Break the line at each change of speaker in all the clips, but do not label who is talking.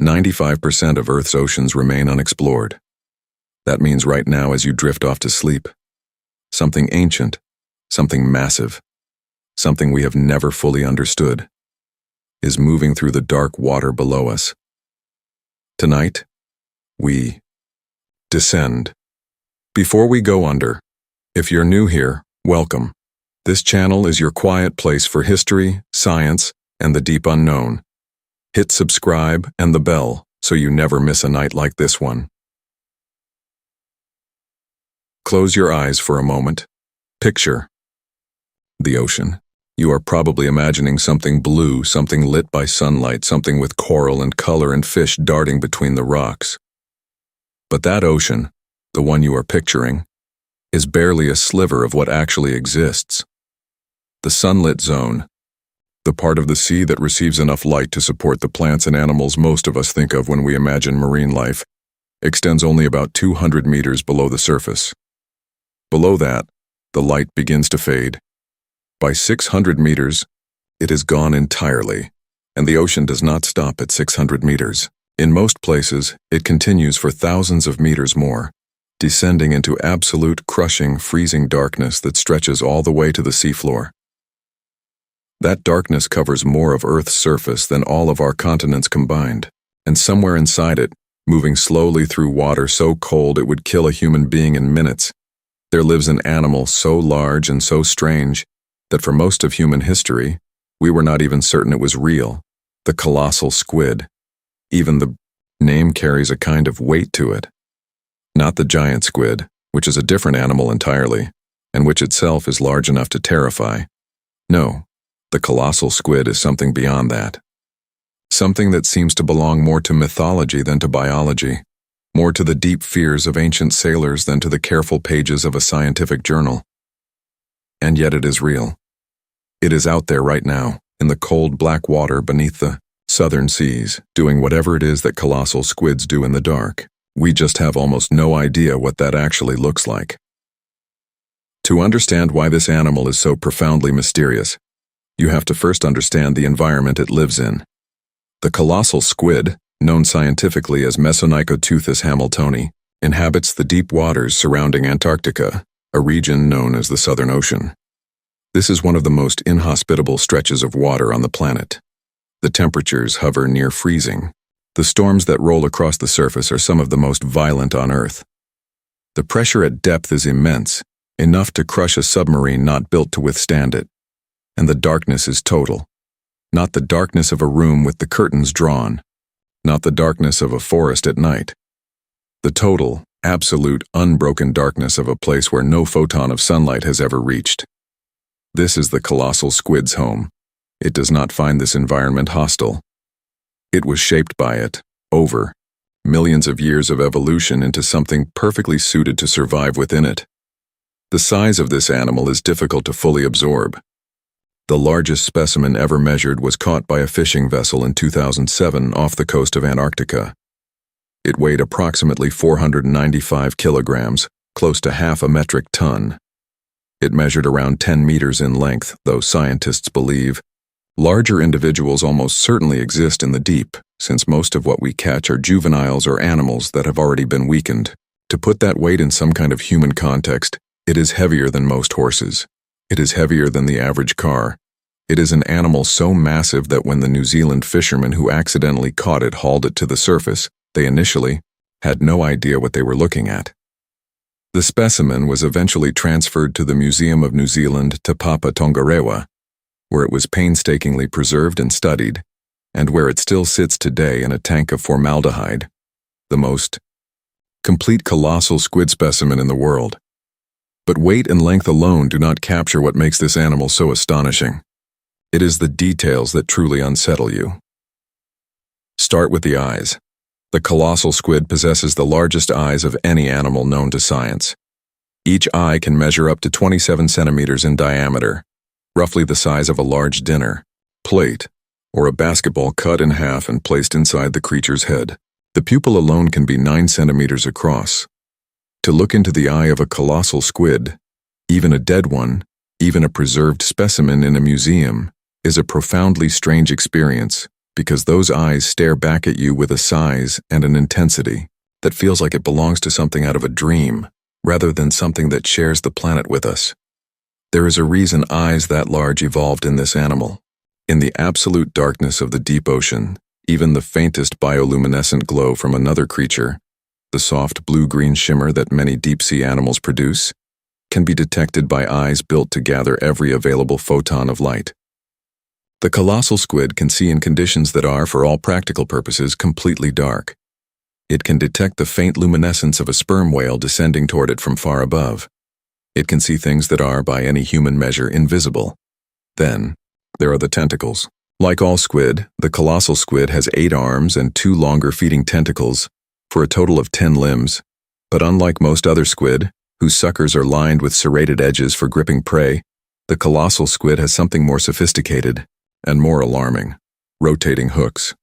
95% of Earth's oceans remain unexplored. That means right now as you drift off to sleep, something ancient, something massive, something we have never fully understood, is moving through the dark water below us. Tonight, we descend. Before we go under, if you're new here, welcome. This channel is your quiet place for history, science, and the deep unknown. Hit subscribe and the bell so you never miss a night like this one. Close your eyes for a moment. Picture the ocean. You are probably imagining something blue, something lit by sunlight, something with coral and color and fish darting between the rocks. But that ocean, the one you are picturing, is barely a sliver of what actually exists. The sunlit zone, the part of the sea that receives enough light to support the plants and animals most of us think of when we imagine marine life, extends only about 200 meters below the surface. Below that, the light begins to fade. By 600 meters, it is gone entirely, and the ocean does not stop at 600 meters. In most places, it continues for thousands of meters more, descending into absolute crushing, freezing darkness that stretches all the way to the seafloor. That darkness covers more of Earth's surface than all of our continents combined, and somewhere inside it, moving slowly through water so cold it would kill a human being in minutes, there lives an animal so large and so strange that for most of human history, we were not even certain it was real, the colossal squid. Even the name carries a kind of weight to it. Not the giant squid, which is a different animal entirely, and which itself is large enough to terrify. No. The colossal squid is something beyond that. Something that seems to belong more to mythology than to biology, more to the deep fears of ancient sailors than to the careful pages of a scientific journal. And yet it is real. It is out there right now, in the cold black water beneath the southern seas, doing whatever it is that colossal squids do in the dark. We just have almost no idea what that actually looks like. To understand why this animal is so profoundly mysterious, you have to first understand the environment it lives in. The colossal squid, known scientifically as Mesonychoteuthis hamiltoni, inhabits the deep waters surrounding Antarctica, a region known as the Southern Ocean. This is one of the most inhospitable stretches of water on the planet. The temperatures hover near freezing. The storms that roll across the surface are some of the most violent on Earth. The pressure at depth is immense, enough to crush a submarine not built to withstand it. And the darkness is total. Not the darkness of a room with the curtains drawn. Not the darkness of a forest at night. The total, absolute, unbroken darkness of a place where no photon of sunlight has ever reached. This is the colossal squid's home. It does not find this environment hostile. It was shaped by it, over millions of years of evolution, into something perfectly suited to survive within it. The size of this animal is difficult to fully absorb. The largest specimen ever measured was caught by a fishing vessel in 2007 off the coast of Antarctica. It weighed approximately 495 kilograms, close to half a metric ton. It measured around 10 meters in length, though scientists believe larger individuals almost certainly exist in the deep, since most of what we catch are juveniles or animals that have already been weakened. To put that weight in some kind of human context, it is heavier than most horses. It is heavier than the average car. It is an animal so massive that when the New Zealand fishermen who accidentally caught it hauled it to the surface, they initially had no idea what they were looking at. The specimen was eventually transferred to the Museum of New Zealand Te Papa Tongarewa, where it was painstakingly preserved and studied, and where it still sits today in a tank of formaldehyde, the most complete colossal squid specimen in the world. But weight and length alone do not capture what makes this animal so astonishing. It is the details that truly unsettle you. Start with the eyes. The colossal squid possesses the largest eyes of any animal known to science. Each eye can measure up to 27 centimeters in diameter, roughly the size of a large dinner plate, or a basketball cut in half and placed inside the creature's head. The pupil alone can be 9 centimeters across. To look into the eye of a colossal squid, even a dead one, even a preserved specimen in a museum, is a profoundly strange experience, because those eyes stare back at you with a size and an intensity that feels like it belongs to something out of a dream, rather than something that shares the planet with us. There is a reason eyes that large evolved in this animal. In the absolute darkness of the deep ocean, even the faintest bioluminescent glow from another creature, the soft blue-green shimmer that many deep-sea animals produce, can be detected by eyes built to gather every available photon of light. The colossal squid can see in conditions that are, for all practical purposes, completely dark. It can detect the faint luminescence of a sperm whale descending toward it from far above. It can see things that are, by any human measure, invisible. Then, there are the tentacles. Like all squid, the colossal squid has 8 arms and 2 longer feeding tentacles, for a total of 10 limbs. But unlike most other squid, whose suckers are lined with serrated edges for gripping prey, the colossal squid has something more sophisticated and more alarming: rotating hooks.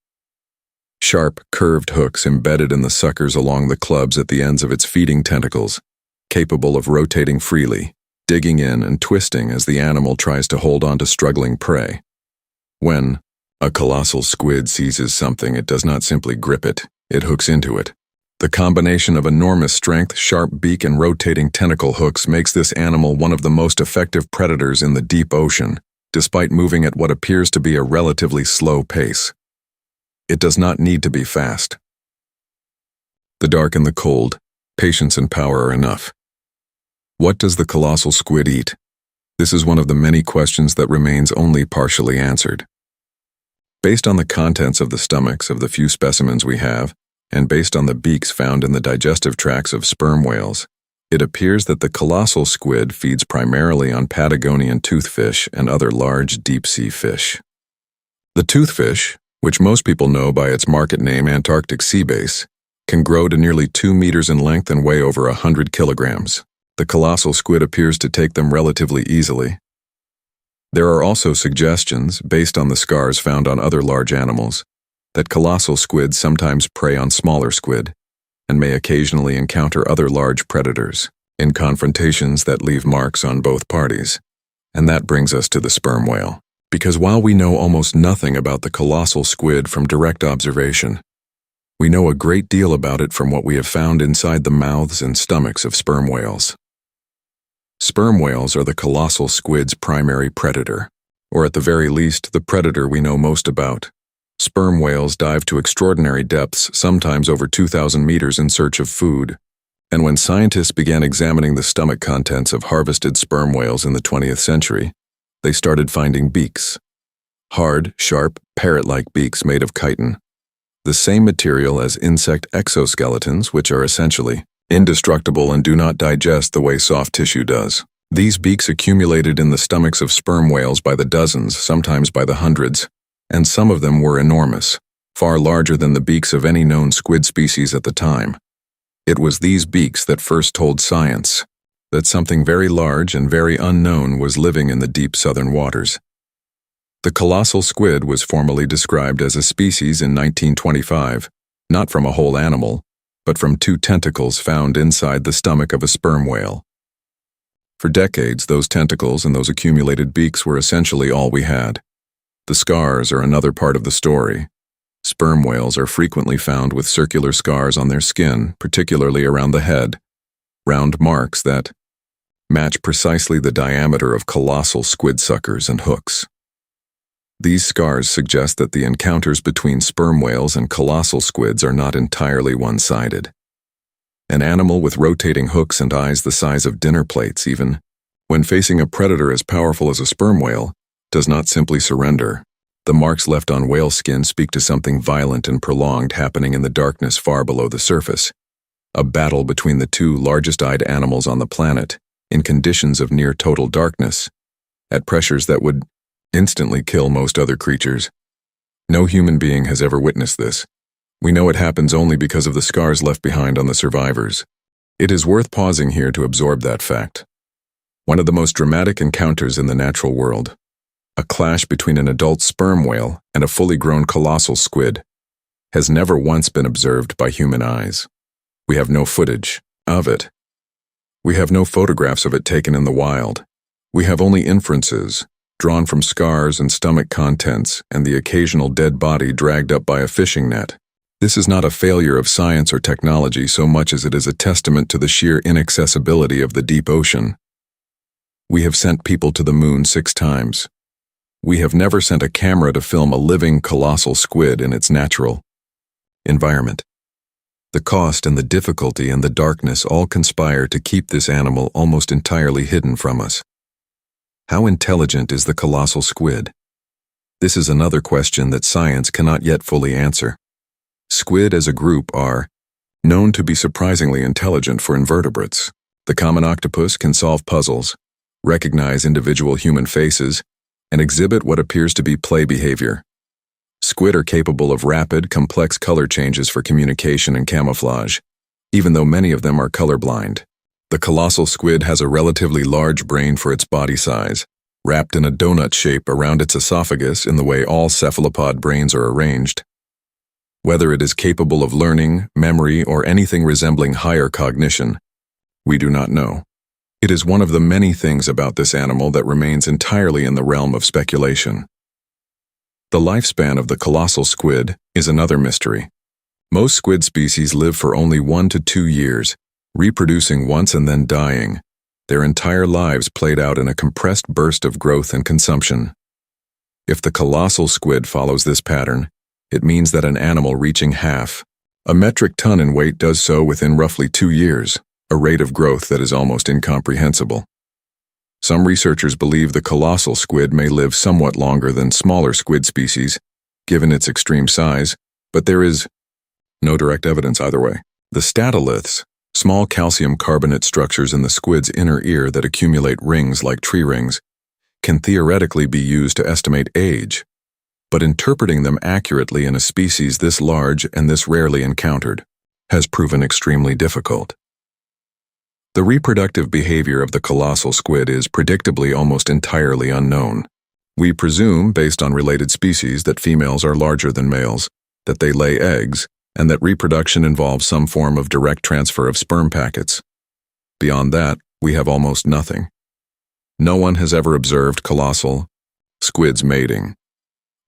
Sharp, curved hooks embedded in the suckers along the clubs at the ends of its feeding tentacles, capable of rotating freely, digging in and twisting as the animal tries to hold on to struggling prey. When a colossal squid seizes something, it does not simply grip it, it hooks into it. The combination of enormous strength, sharp beak, and rotating tentacle hooks makes this animal one of the most effective predators in the deep ocean, despite moving at what appears to be a relatively slow pace. It does not need to be fast. The dark and the cold, patience and power are enough. What does the colossal squid eat? This is one of the many questions that remains only partially answered. Based on the contents of the stomachs of the few specimens we have, and based on the beaks found in the digestive tracts of sperm whales, it appears that the colossal squid feeds primarily on Patagonian toothfish and other large deep-sea fish. The toothfish, which most people know by its market name Antarctic sea bass, can grow to nearly 2 meters in length and weigh over 100 kilograms. The colossal squid appears to take them relatively easily. There are also suggestions, based on the scars found on other large animals, that colossal squids sometimes prey on smaller squid, and may occasionally encounter other large predators, in confrontations that leave marks on both parties. And that brings us to the sperm whale. Because while we know almost nothing about the colossal squid from direct observation, we know a great deal about it from what we have found inside the mouths and stomachs of sperm whales. Sperm whales are the colossal squid's primary predator, or at the very least, the predator we know most about. Sperm whales dive to extraordinary depths, sometimes over 2,000 meters in search of food. And when scientists began examining the stomach contents of harvested sperm whales in the 20th century, they started finding beaks. Hard, sharp, parrot-like beaks made of chitin. The same material as insect exoskeletons, which are essentially indestructible and do not digest the way soft tissue does. These beaks accumulated in the stomachs of sperm whales by the dozens, sometimes by the hundreds, and some of them were enormous, far larger than the beaks of any known squid species at the time. It was these beaks that first told science that something very large and very unknown was living in the deep southern waters. The colossal squid was formally described as a species in 1925, not from a whole animal, but from 2 tentacles found inside the stomach of a sperm whale. For decades, those tentacles and those accumulated beaks were essentially all we had. The scars are another part of the story. Sperm whales are frequently found with circular scars on their skin, particularly around the head, round marks that match precisely the diameter of colossal squid suckers and hooks. These scars suggest that the encounters between sperm whales and colossal squids are not entirely one-sided. An animal with rotating hooks and eyes the size of dinner plates, even when facing a predator as powerful as a sperm whale, does not simply surrender. The marks left on whale skin speak to something violent and prolonged happening in the darkness far below the surface. A battle between the 2 largest-eyed animals on the planet, in conditions of near total darkness, at pressures that would instantly kill most other creatures. No human being has ever witnessed this. We know it happens only because of the scars left behind on the survivors. It is worth pausing here to absorb that fact. One of the most dramatic encounters in the natural world, a clash between an adult sperm whale and a fully grown colossal squid, has never once been observed by human eyes. We have no footage of it. We have no photographs of it taken in the wild. We have only inferences, drawn from scars and stomach contents and the occasional dead body dragged up by a fishing net. This is not a failure of science or technology so much as it is a testament to the sheer inaccessibility of the deep ocean. We have sent people to the moon 6 times. We have never sent a camera to film a living colossal squid in its natural environment. The cost and the difficulty and the darkness all conspire to keep this animal almost entirely hidden from us. How intelligent is the colossal squid? This is another question that science cannot yet fully answer. Squid as a group are known to be surprisingly intelligent for invertebrates. The common octopus can solve puzzles, recognize individual human faces, and exhibit what appears to be play behavior. Squid are capable of rapid, complex color changes for communication and camouflage, even though many of them are colorblind. The colossal squid has a relatively large brain for its body size, wrapped in a donut shape around its esophagus in the way all cephalopod brains are arranged. Whether it is capable of learning, memory, or anything resembling higher cognition, we do not know. It is one of the many things about this animal that remains entirely in the realm of speculation. The lifespan of the colossal squid is another mystery. Most squid species live for only 1 to 2 years, reproducing once and then dying, their entire lives played out in a compressed burst of growth and consumption. If the colossal squid follows this pattern, it means that an animal reaching half a metric ton in weight does so within roughly 2 years, a rate of growth that is almost incomprehensible. Some researchers believe the colossal squid may live somewhat longer than smaller squid species, given its extreme size, but there is no direct evidence either way. The statoliths, small calcium carbonate structures in the squid's inner ear that accumulate rings like tree rings, can theoretically be used to estimate age, but interpreting them accurately in a species this large and this rarely encountered has proven extremely difficult. The reproductive behavior of the colossal squid is predictably almost entirely unknown. We presume, based on related species, that females are larger than males, that they lay eggs, and that reproduction involves some form of direct transfer of sperm packets. Beyond that, we have almost nothing. No one has ever observed colossal squids mating.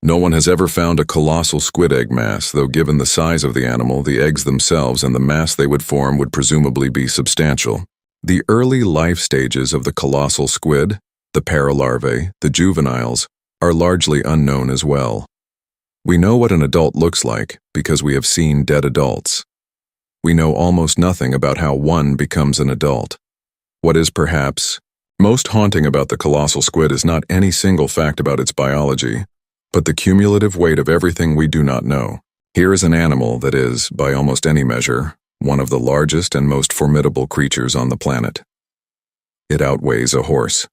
No one has ever found a colossal squid egg mass, though given the size of the animal, the eggs themselves and the mass they would form would presumably be substantial. The early life stages of the colossal squid, the paralarvae, the juveniles, are largely unknown as well. We know what an adult looks like because we have seen dead adults. We know almost nothing about how one becomes an adult. What is perhaps most haunting about the colossal squid is not any single fact about its biology, but the cumulative weight of everything we do not know. Here is an animal that is, by almost any measure, one of the largest and most formidable creatures on the planet. It outweighs a horse.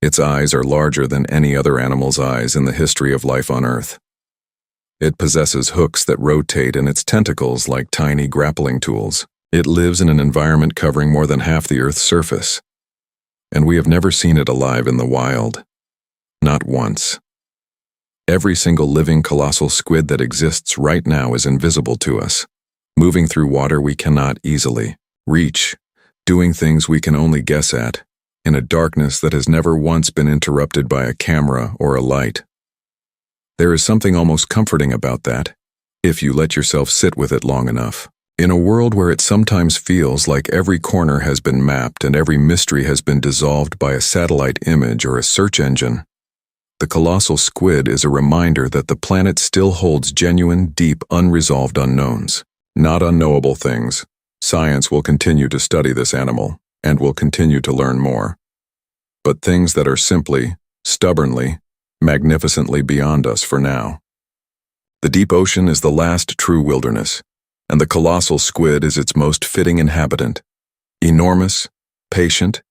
Its eyes are larger than any other animal's eyes in the history of life on Earth. It possesses hooks that rotate in its tentacles like tiny grappling tools. It lives in an environment covering more than half the Earth's surface. And we have never seen it alive in the wild. Not once. Every single living colossal squid that exists right now is invisible to us, moving through water we cannot easily reach, doing things we can only guess at, in a darkness that has never once been interrupted by a camera or a light. There is something almost comforting about that, if you let yourself sit with it long enough. In a world where it sometimes feels like every corner has been mapped and every mystery has been dissolved by a satellite image or a search engine, the colossal squid is a reminder that the planet still holds genuine, deep, unresolved unknowns. Not unknowable things. Science will continue to study this animal, and will continue to learn more. But things that are simply, stubbornly, magnificently beyond us for now. The deep ocean is the last true wilderness, and the colossal squid is its most fitting inhabitant. Enormous, patient,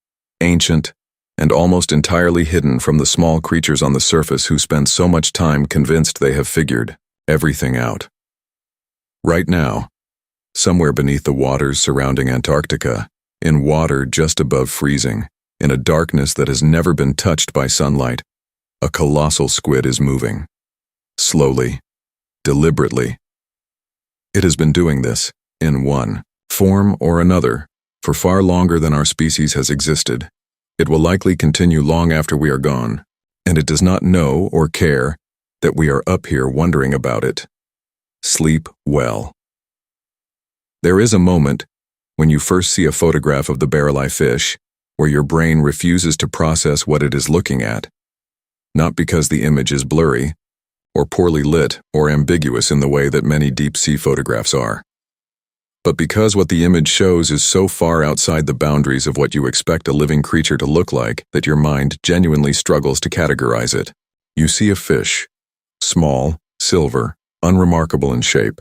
ancient, and almost entirely hidden from the small creatures on the surface who spend so much time convinced they have figured everything out. Right now, somewhere beneath the waters surrounding Antarctica, in water just above freezing, in a darkness that has never been touched by sunlight, a colossal squid is moving. Slowly, deliberately. It has been doing this, in one form or another, for far longer than our species has existed. It will likely continue long after we are gone, and it does not know or care that we are up here wondering about it. Sleep well. There is a moment when you first see a photograph of the Barreleye fish where your brain refuses to process what it is looking at, not because the image is blurry, or poorly lit, or ambiguous in the way that many deep-sea photographs are, but because what the image shows is so far outside the boundaries of what you expect a living creature to look like that your mind genuinely struggles to categorize it. You see a fish, small, silver, unremarkable in shape,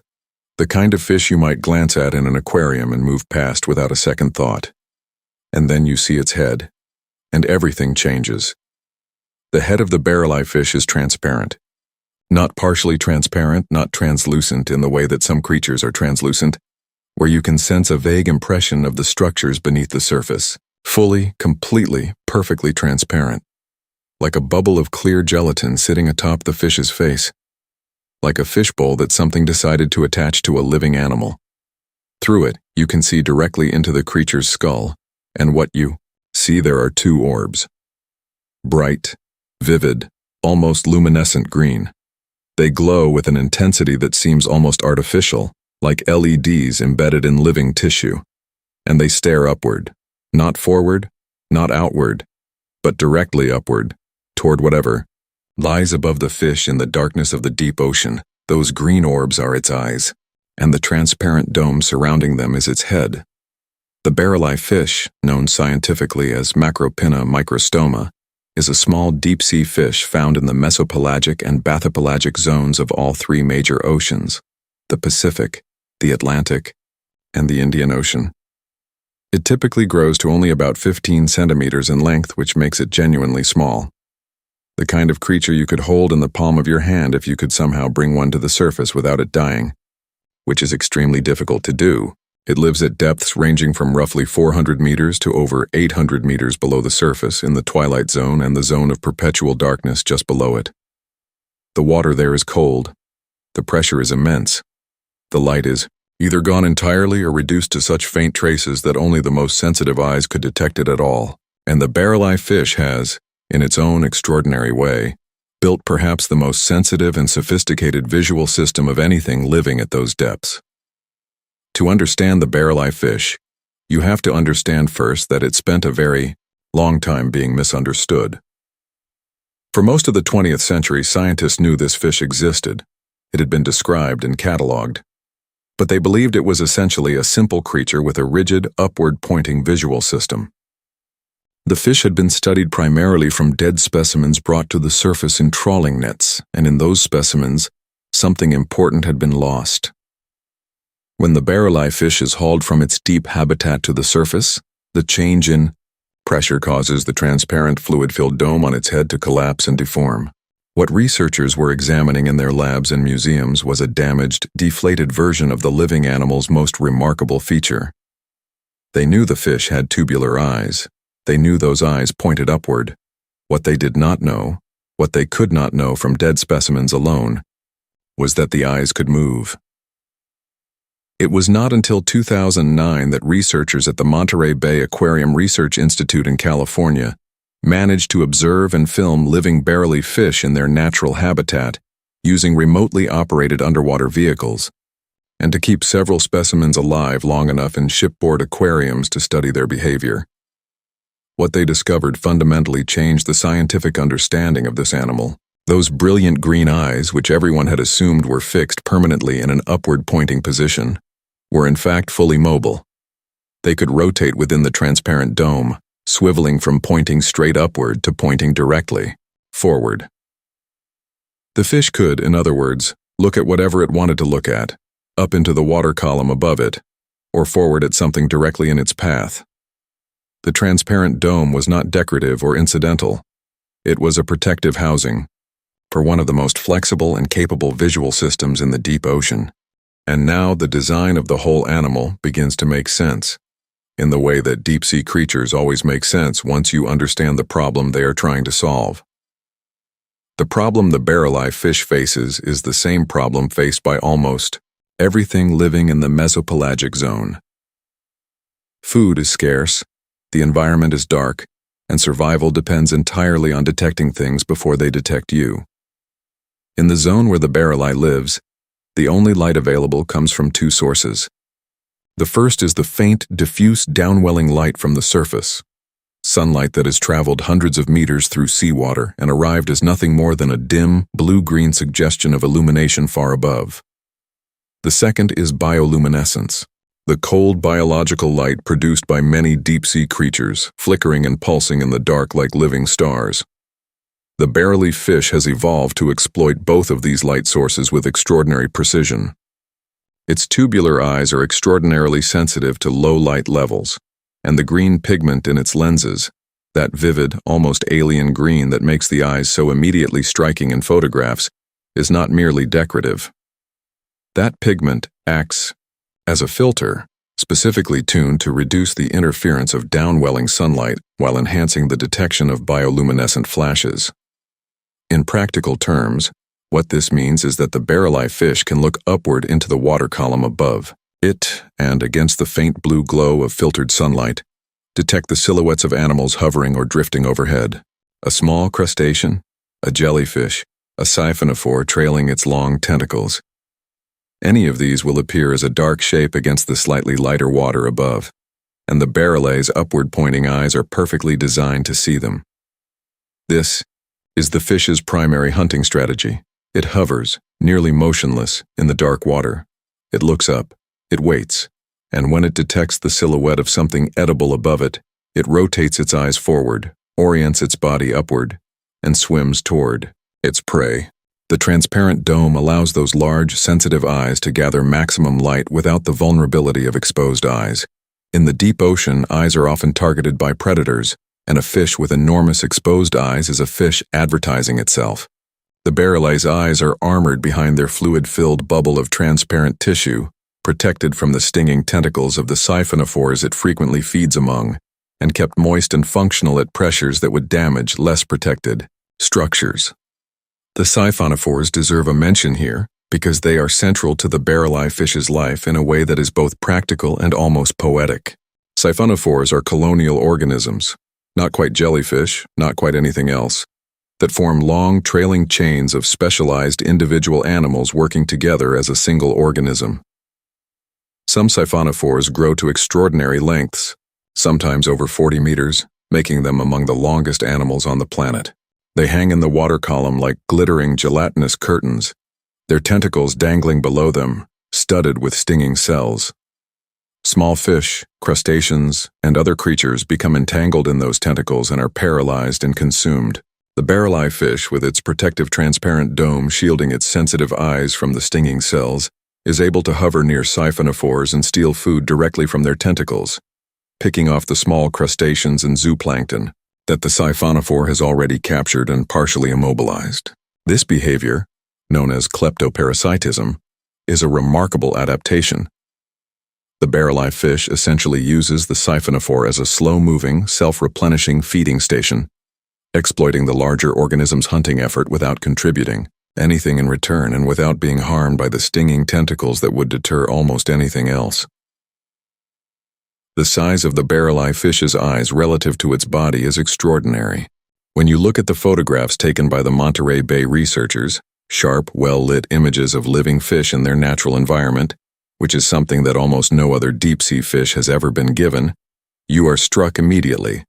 the kind of fish you might glance at in an aquarium and move past without a second thought. And then you see its head, and everything changes. The head of the Barreleye fish is transparent. Not partially transparent, not translucent in the way that some creatures are translucent, where you can sense a vague impression of the structures beneath the surface. Fully, completely, perfectly transparent. Like a bubble of clear gelatin sitting atop the fish's face. Like a fishbowl that something decided to attach to a living animal. Through it, you can see directly into the creature's skull, and what you see there are two orbs. Bright, vivid, almost luminescent green. They glow with an intensity that seems almost artificial, like LEDs embedded in living tissue. And they stare upward, not forward, not outward, but directly upward, toward whatever lies above the fish in the darkness of the deep ocean. Those green orbs are its eyes, and the transparent dome surrounding them is its head. The Barreleye fish, known scientifically as Macropinna microstoma, is a small deep-sea fish found in the mesopelagic and bathypelagic zones of all three major oceans, the Pacific, the Atlantic, and the Indian Ocean. It typically grows to only about 15 centimeters in length, which makes it genuinely small. The kind of creature you could hold in the palm of your hand if you could somehow bring one to the surface without it dying, which is extremely difficult to do. It lives at depths ranging from roughly 400 meters to over 800 meters below the surface in the twilight zone and the zone of perpetual darkness just below it. The water there is cold. The pressure is immense. The light is either gone entirely or reduced to such faint traces that only the most sensitive eyes could detect it at all. And the Barreleye fish has, in its own extraordinary way, built perhaps the most sensitive and sophisticated visual system of anything living at those depths. To understand the Barreleye fish, you have to understand first that it spent a very long time being misunderstood. For most of the 20th century, scientists knew this fish existed. It had been described and catalogued. But they believed it was essentially a simple creature with a rigid, upward-pointing visual system. The fish had been studied primarily from dead specimens brought to the surface in trawling nets, and in those specimens, something important had been lost. When the Barreleye fish is hauled from its deep habitat to the surface, the change in pressure causes the transparent fluid-filled dome on its head to collapse and deform. What researchers were examining in their labs and museums was a damaged, deflated version of the living animal's most remarkable feature. They knew the fish had tubular eyes. They knew those eyes pointed upward. What they did not know, what they could not know from dead specimens alone, was that the eyes could move. It was not until 2009 that researchers at the Monterey Bay Aquarium Research Institute in California managed to observe and film living Barreleye fish in their natural habitat using remotely operated underwater vehicles, and to keep several specimens alive long enough in shipboard aquariums to study their behavior. What they discovered fundamentally changed the scientific understanding of this animal. Those brilliant green eyes, which everyone had assumed were fixed permanently in an upward-pointing position, were in fact fully mobile. They could rotate within the transparent dome, swiveling from pointing straight upward to pointing directly forward. The fish could, in other words, look at whatever it wanted to look at, up into the water column above it, or forward at something directly in its path. The transparent dome was not decorative or incidental. It was a protective housing for one of the most flexible and capable visual systems in the deep ocean. And now the design of the whole animal begins to make sense, in the way that deep-sea creatures always make sense once you understand the problem they are trying to solve. The problem the Barreleye fish faces is the same problem faced by almost everything living in the mesopelagic zone. Food is scarce, the environment is dark, and survival depends entirely on detecting things before they detect you. In the zone where the Barreleye lives, the only light available comes from two sources. The first is the faint, diffuse downwelling light from the surface, sunlight that has traveled hundreds of meters through seawater and arrived as nothing more than a dim, blue-green suggestion of illumination far above. The second is bioluminescence, the cold biological light produced by many deep-sea creatures, flickering and pulsing in the dark like living stars. The barreleye fish has evolved to exploit both of these light sources with extraordinary precision. Its tubular eyes are extraordinarily sensitive to low light levels, and the green pigment in its lenses, that vivid, almost alien green that makes the eyes so immediately striking in photographs, is not merely decorative. That pigment acts as a filter, specifically tuned to reduce the interference of downwelling sunlight while enhancing the detection of bioluminescent flashes. In practical terms, what this means is that the barreleye fish can look upward into the water column above it and, against the faint blue glow of filtered sunlight, detect the silhouettes of animals hovering or drifting overhead. A small crustacean, a jellyfish, a siphonophore trailing its long tentacles. Any of these will appear as a dark shape against the slightly lighter water above, and the barreleye's upward-pointing eyes are perfectly designed to see them. This is the fish's primary hunting strategy. It hovers, nearly motionless, in the dark water. It looks up, it waits, and when it detects the silhouette of something edible above it, it rotates its eyes forward, orients its body upward, and swims toward its prey. The transparent dome allows those large, sensitive eyes to gather maximum light without the vulnerability of exposed eyes. In the deep ocean, eyes are often targeted by predators, and a fish with enormous exposed eyes is a fish advertising itself. The barreleye's eyes are armored behind their fluid-filled bubble of transparent tissue, protected from the stinging tentacles of the siphonophores it frequently feeds among, and kept moist and functional at pressures that would damage less protected structures. The siphonophores deserve a mention here because they are central to the barreleye fish's life in a way that is both practical and almost poetic. Siphonophores are colonial organisms, not quite jellyfish, not quite anything else, that form long, trailing chains of specialized individual animals working together as a single organism. Some siphonophores grow to extraordinary lengths, sometimes over 40 meters, making them among the longest animals on the planet. They hang in the water column like glittering gelatinous curtains, their tentacles dangling below them, studded with stinging cells. Small fish, crustaceans, and other creatures become entangled in those tentacles and are paralyzed and consumed. The barreleye fish, with its protective transparent dome shielding its sensitive eyes from the stinging cells, is able to hover near siphonophores and steal food directly from their tentacles, picking off the small crustaceans and zooplankton that the siphonophore has already captured and partially immobilized. This behavior, known as kleptoparasitism, is a remarkable adaptation. The barreleye fish essentially uses the siphonophore as a slow-moving, self-replenishing feeding station, exploiting the larger organism's hunting effort without contributing anything in return and without being harmed by the stinging tentacles that would deter almost anything else. The size of the barreleye fish's eyes relative to its body is extraordinary. When you look at the photographs taken by the Monterey Bay researchers, sharp, well-lit images of living fish in their natural environment, which is something that almost no other deep-sea fish has ever been given, you are struck immediately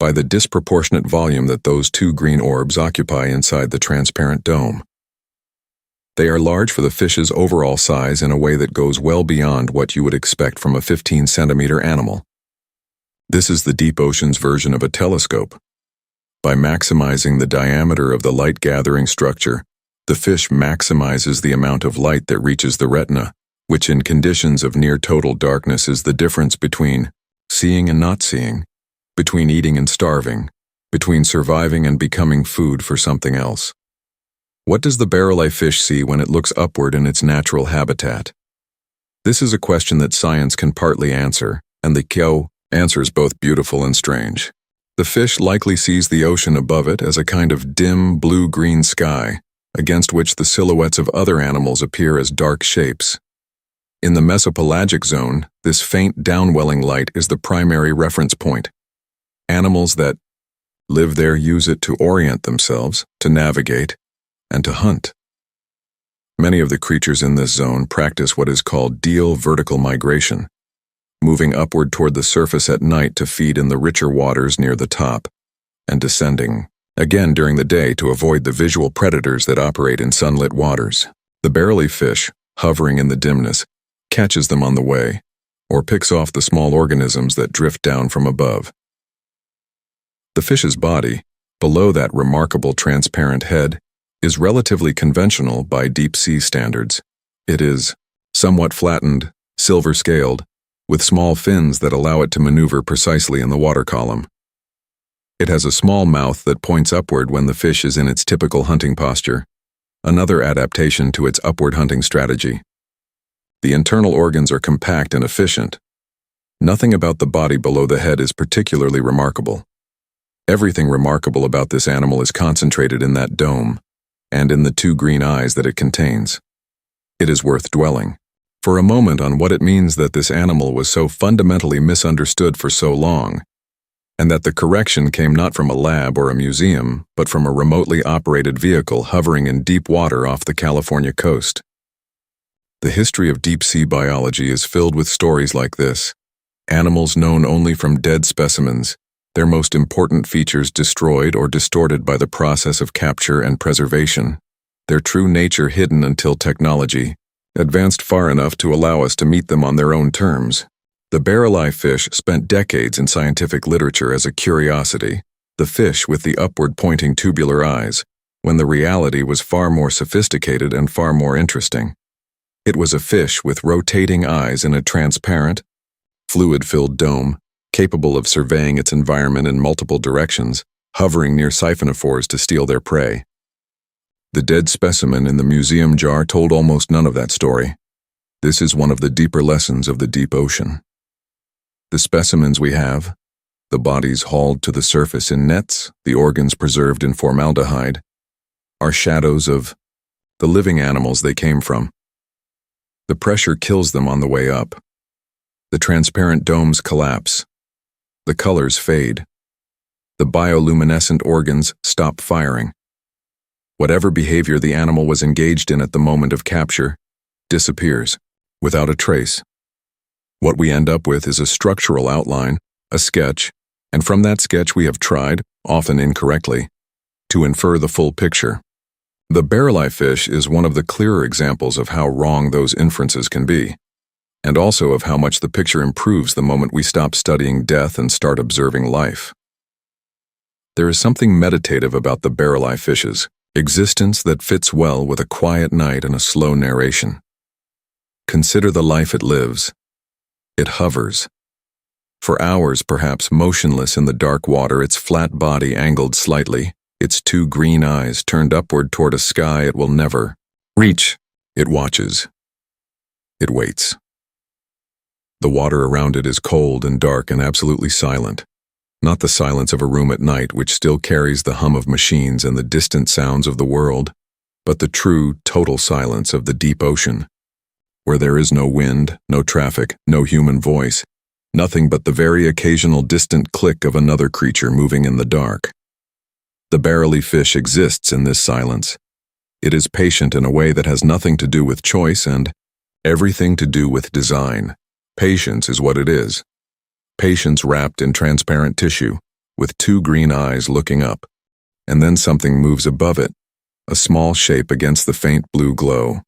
by the disproportionate volume that those two green orbs occupy inside the transparent dome. They are large for the fish's overall size in a way that goes well beyond what you would expect from a 15-centimeter animal. This is the deep ocean's version of a telescope. By maximizing the diameter of the light-gathering structure, the fish maximizes the amount of light that reaches the retina, which in conditions of near-total darkness is the difference between seeing and not seeing, between eating and starving, between surviving and becoming food for something else. What does the barreleye fish see when it looks upward in its natural habitat? This is a question that science can partly answer, and the Kyo answer is both beautiful and strange. The fish likely sees the ocean above it as a kind of dim blue-green sky, against which the silhouettes of other animals appear as dark shapes. In the mesopelagic zone, this faint downwelling light is the primary reference point. Animals that, live there, use it to orient themselves, to navigate, and to hunt. Many of the creatures in this zone practice what is called diel vertical migration, moving upward toward the surface at night to feed in the richer waters near the top, and descending again during the day to avoid the visual predators that operate in sunlit waters. The barreleye fish, hovering in the dimness, catches them on the way, or picks off the small organisms that drift down from above. The fish's body, below that remarkable transparent head, is relatively conventional by deep-sea standards. It is somewhat flattened, silver-scaled, with small fins that allow it to maneuver precisely in the water column. It has a small mouth that points upward when the fish is in its typical hunting posture, another adaptation to its upward hunting strategy. The internal organs are compact and efficient. Nothing about the body below the head is particularly remarkable. Everything remarkable about this animal is concentrated in that dome, and in the two green eyes that it contains. It is worth dwelling for a moment on what it means that this animal was so fundamentally misunderstood for so long, and that the correction came not from a lab or a museum, but from a remotely operated vehicle hovering in deep water off the California coast. The history of deep-sea biology is filled with stories like this: animals known only from dead specimens, their most important features destroyed or distorted by the process of capture and preservation, their true nature hidden until technology advanced far enough to allow us to meet them on their own terms. The barreleye fish spent decades in scientific literature as a curiosity, the fish with the upward-pointing tubular eyes, when the reality was far more sophisticated and far more interesting. It was a fish with rotating eyes in a transparent, fluid-filled dome, capable of surveying its environment in multiple directions, hovering near siphonophores to steal their prey. The dead specimen in the museum jar told almost none of that story. This is one of the deeper lessons of the deep ocean. The specimens we have, the bodies hauled to the surface in nets, the organs preserved in formaldehyde, are shadows of the living animals they came from. The pressure kills them on the way up. The transparent domes collapse. The colors fade. The bioluminescent organs stop firing. Whatever behavior the animal was engaged in at the moment of capture disappears, without a trace. What we end up with is a structural outline, a sketch, and from that sketch we have tried, often incorrectly, to infer the full picture. The barreleye fish is one of the clearer examples of how wrong those inferences can be, and also of how much the picture improves the moment we stop studying death and start observing life. There is something meditative about the barreleye fish's existence that fits well with a quiet night and a slow narration. Consider the life it lives. It hovers. For hours, perhaps motionless in the dark water, its flat body angled slightly, its two green eyes turned upward toward a sky it will never reach. It watches. It waits. The water around it is cold and dark and absolutely silent. Not the silence of a room at night, which still carries the hum of machines and the distant sounds of the world, but the true, total silence of the deep ocean, where there is no wind, no traffic, no human voice, nothing but the very occasional distant click of another creature moving in the dark. The barreleye fish exists in this silence. It is patient in a way that has nothing to do with choice and everything to do with design. Patience is what it is. Patience wrapped in transparent tissue, with two green eyes looking up, and then something moves above it, a small shape against the faint blue glow.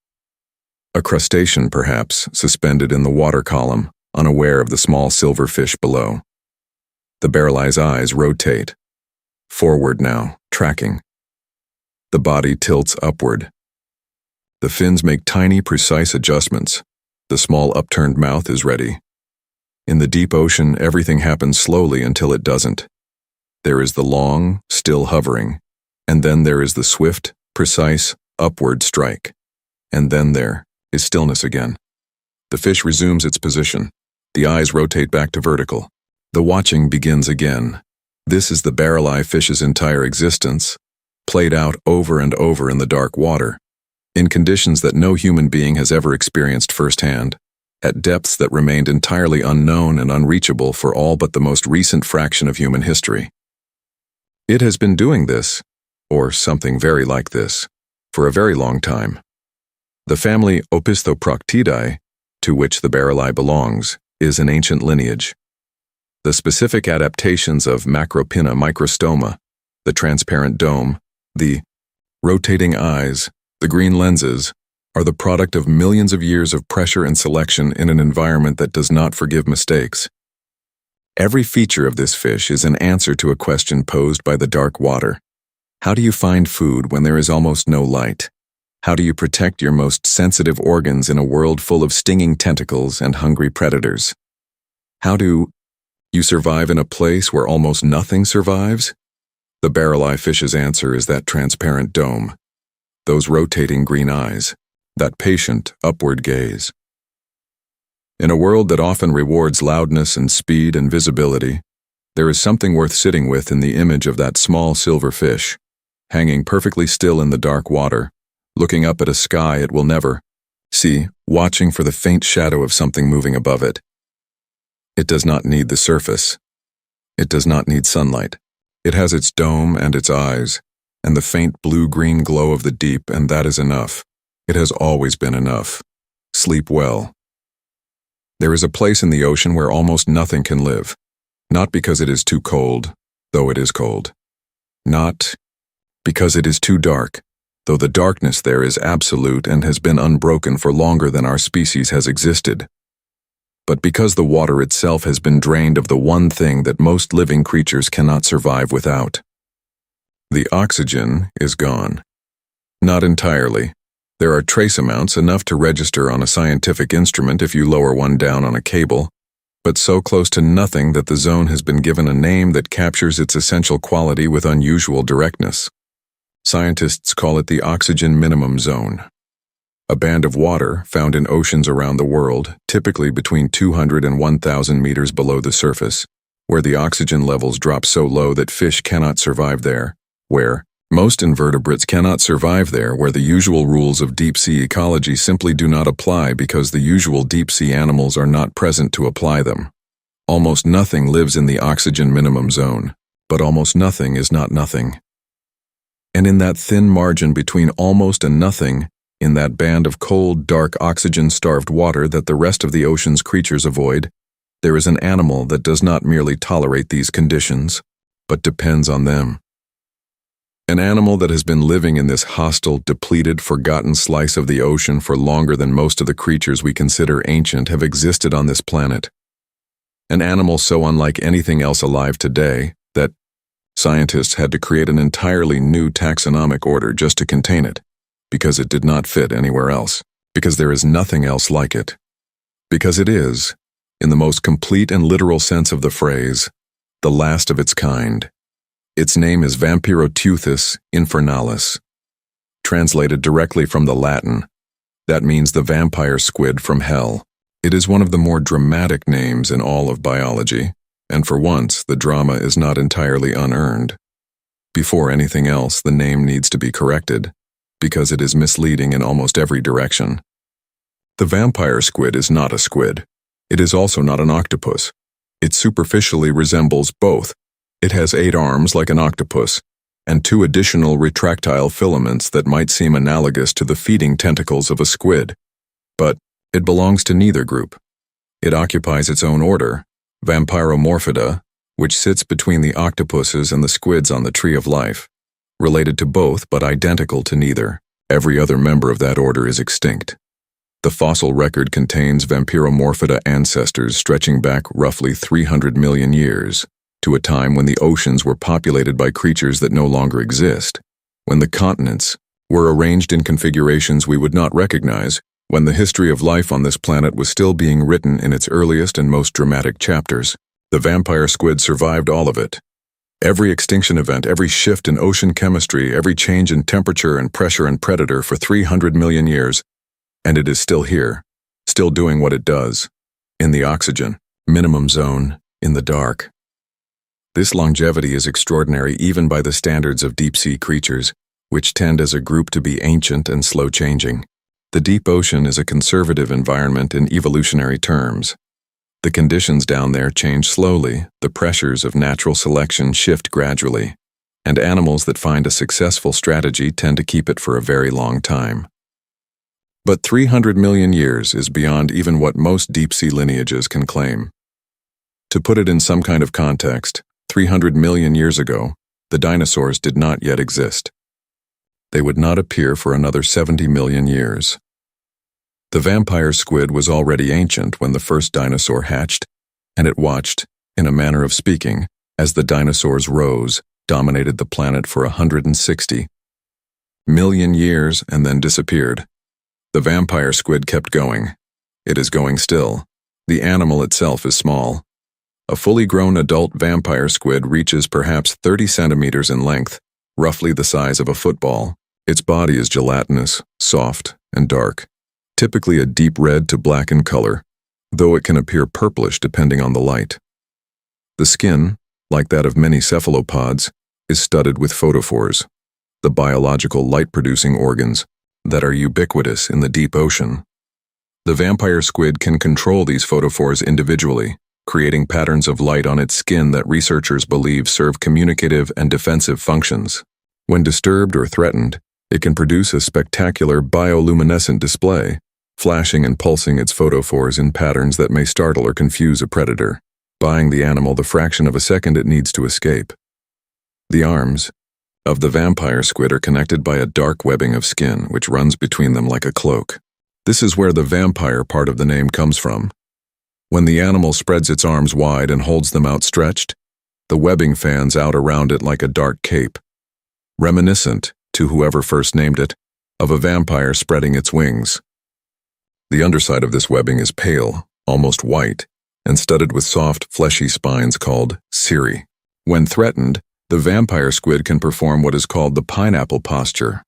A crustacean, perhaps, suspended in the water column, unaware of the small silver fish below. The barreleye's eyes rotate. Forward now, tracking. The body tilts upward. The fins make tiny, precise adjustments. The small upturned mouth is ready. In the deep ocean, everything happens slowly until it doesn't. There is the long, still hovering, and then there is the swift, precise, upward strike. And then there is stillness again. The fish resumes its position. The eyes rotate back to vertical. The watching begins again. This is the barreleye fish's entire existence, played out over and over in the dark water, in conditions that no human being has ever experienced firsthand, at depths that remained entirely unknown and unreachable for all but the most recent fraction of human history. It has been doing this, or something very like this, for a very long time. The family Opisthoproctidae, to which the Barreleye belongs, is an ancient lineage. The specific adaptations of Macropinna microstoma, the transparent dome, the rotating eyes, the green lenses, are the product of millions of years of pressure and selection in an environment that does not forgive mistakes. Every feature of this fish is an answer to a question posed by the dark water. How do you find food when there is almost no light? How do you protect your most sensitive organs in a world full of stinging tentacles and hungry predators? How do you survive in a place where almost nothing survives? The Barreleye fish's answer is that transparent dome, those rotating green eyes, that patient, upward gaze. In a world that often rewards loudness and speed and visibility, there is something worth sitting with in the image of that small silver fish, hanging perfectly still in the dark water, looking up at a sky it will never see, watching for the faint shadow of something moving above it. It does not need the surface. It does not need sunlight. It has its dome and its eyes, and the faint blue-green glow of the deep, and that is enough. It has always been enough. Sleep well. There is a place in the ocean where almost nothing can live, not because it is too cold, though it is cold. Not because it is too dark, though the darkness there is absolute and has been unbroken for longer than our species has existed. But because the water itself has been drained of the one thing that most living creatures cannot survive without. The oxygen is gone. Not entirely. There are trace amounts enough to register on a scientific instrument if you lower one down on a cable, but so close to nothing that the zone has been given a name that captures its essential quality with unusual directness. Scientists call it the oxygen minimum zone. A band of water found in oceans around the world, typically between 200 and 1,000 meters below the surface, where the oxygen levels drop so low that fish cannot survive there, where most invertebrates cannot survive there, where the usual rules of deep-sea ecology simply do not apply because the usual deep-sea animals are not present to apply them. Almost nothing lives in the oxygen minimum zone, but almost nothing is not nothing. And in that thin margin between almost and nothing, in that band of cold, dark, oxygen-starved water that the rest of the ocean's creatures avoid, there is an animal that does not merely tolerate these conditions, but depends on them. An animal that has been living in this hostile, depleted, forgotten slice of the ocean for longer than most of the creatures we consider ancient have existed on this planet. An animal so unlike anything else alive today that scientists had to create an entirely new taxonomic order just to contain it, because it did not fit anywhere else, because there is nothing else like it, because it is, in the most complete and literal sense of the phrase, the last of its kind. Its name is Vampiroteuthis infernalis. Translated directly from the Latin, that means the vampire squid from hell. It is one of the more dramatic names in all of biology, and for once the drama is not entirely unearned. Before anything else, the name needs to be corrected, because it is misleading in almost every direction. The vampire squid is not a squid. It is also not an octopus. It superficially resembles both. It has 8 arms like an octopus, and 2 additional retractile filaments that might seem analogous to the feeding tentacles of a squid. But it belongs to neither group. It occupies its own order, Vampiromorphidae, which sits between the octopuses and the squids on the tree of life. Related to both but identical to neither, every other member of that order is extinct. The fossil record contains Vampiromorphidae ancestors stretching back roughly 300 million years, to a time when the oceans were populated by creatures that no longer exist, when the continents were arranged in configurations we would not recognize, when the history of life on this planet was still being written in its earliest and most dramatic chapters. The vampire squid survived all of it. Every extinction event, every shift in ocean chemistry, every change in temperature and pressure and predator for 300 million years, and it is still here, still doing what it does, in the oxygen minimum zone, in the dark. This longevity is extraordinary even by the standards of deep-sea creatures, which tend as a group to be ancient and slow-changing. The deep ocean is a conservative environment in evolutionary terms. The conditions down there change slowly, the pressures of natural selection shift gradually. and animals that find a successful strategy tend to keep it for a very long time. But 300 million years is beyond even what most deep-sea lineages can claim. To put it in some kind of context, 300 million years ago, the dinosaurs did not yet exist. They would not appear for another 70 million years. The vampire squid was already ancient when the first dinosaur hatched, and it watched, in a manner of speaking, as the dinosaurs rose, dominated the planet for 160 million years and then disappeared. The vampire squid kept going. It is going still. The animal itself is small. A fully grown adult vampire squid reaches perhaps 30 centimeters in length, roughly the size of a football. Its body is gelatinous, soft, and dark, typically a deep red to black in color, though it can appear purplish depending on the light. The skin, like that of many cephalopods, is studded with photophores, the biological light-producing organs that are ubiquitous in the deep ocean. The vampire squid can control these photophores individually, creating patterns of light on its skin that researchers believe serve communicative and defensive functions. When disturbed or threatened, it can produce a spectacular bioluminescent display, flashing and pulsing its photophores in patterns that may startle or confuse a predator, buying the animal the fraction of a second it needs to escape. The arms of the vampire squid are connected by a dark webbing of skin which runs between them like a cloak. This is where the vampire part of the name comes from. When the animal spreads its arms wide and holds them outstretched, the webbing fans out around it like a dark cape, reminiscent, to whoever first named it, of a vampire spreading its wings. The underside of this webbing is pale, almost white, and studded with soft, fleshy spines called cirri. When threatened, the vampire squid can perform what is called the pineapple posture,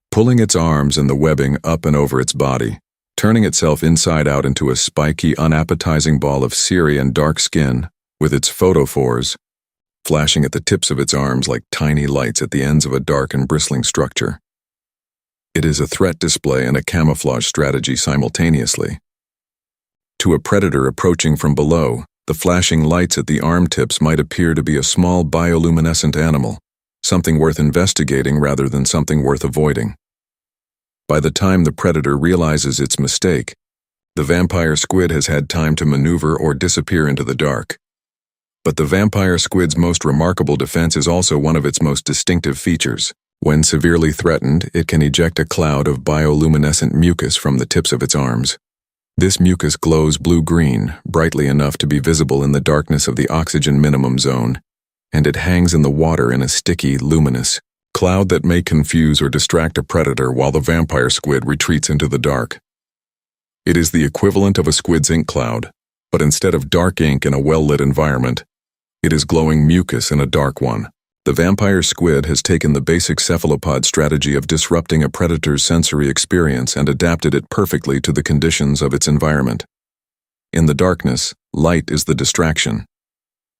pulling its arms and the webbing up and over its body, turning itself inside out into a spiky, unappetizing ball of cirri and dark skin, with its photophores flashing at the tips of its arms like tiny lights at the ends of a dark and bristling structure. It is a threat display and a camouflage strategy simultaneously. To a predator approaching from below, the flashing lights at the arm tips might appear to be a small bioluminescent animal, something worth investigating rather than something worth avoiding. By the time the predator realizes its mistake, the vampire squid has had time to maneuver or disappear into the dark. But the vampire squid's most remarkable defense is also one of its most distinctive features. When severely threatened, it can eject a cloud of bioluminescent mucus from the tips of its arms. This mucus glows blue-green, brightly enough to be visible in the darkness of the oxygen minimum zone, and it hangs in the water in a sticky, luminous cloud that may confuse or distract a predator while the vampire squid retreats into the dark. It is the equivalent of a squid's ink cloud, but instead of dark ink in a well-lit environment, it is glowing mucus in a dark one. The vampire squid has taken the basic cephalopod strategy of disrupting a predator's sensory experience and adapted it perfectly to the conditions of its environment. In the darkness, light is the distraction.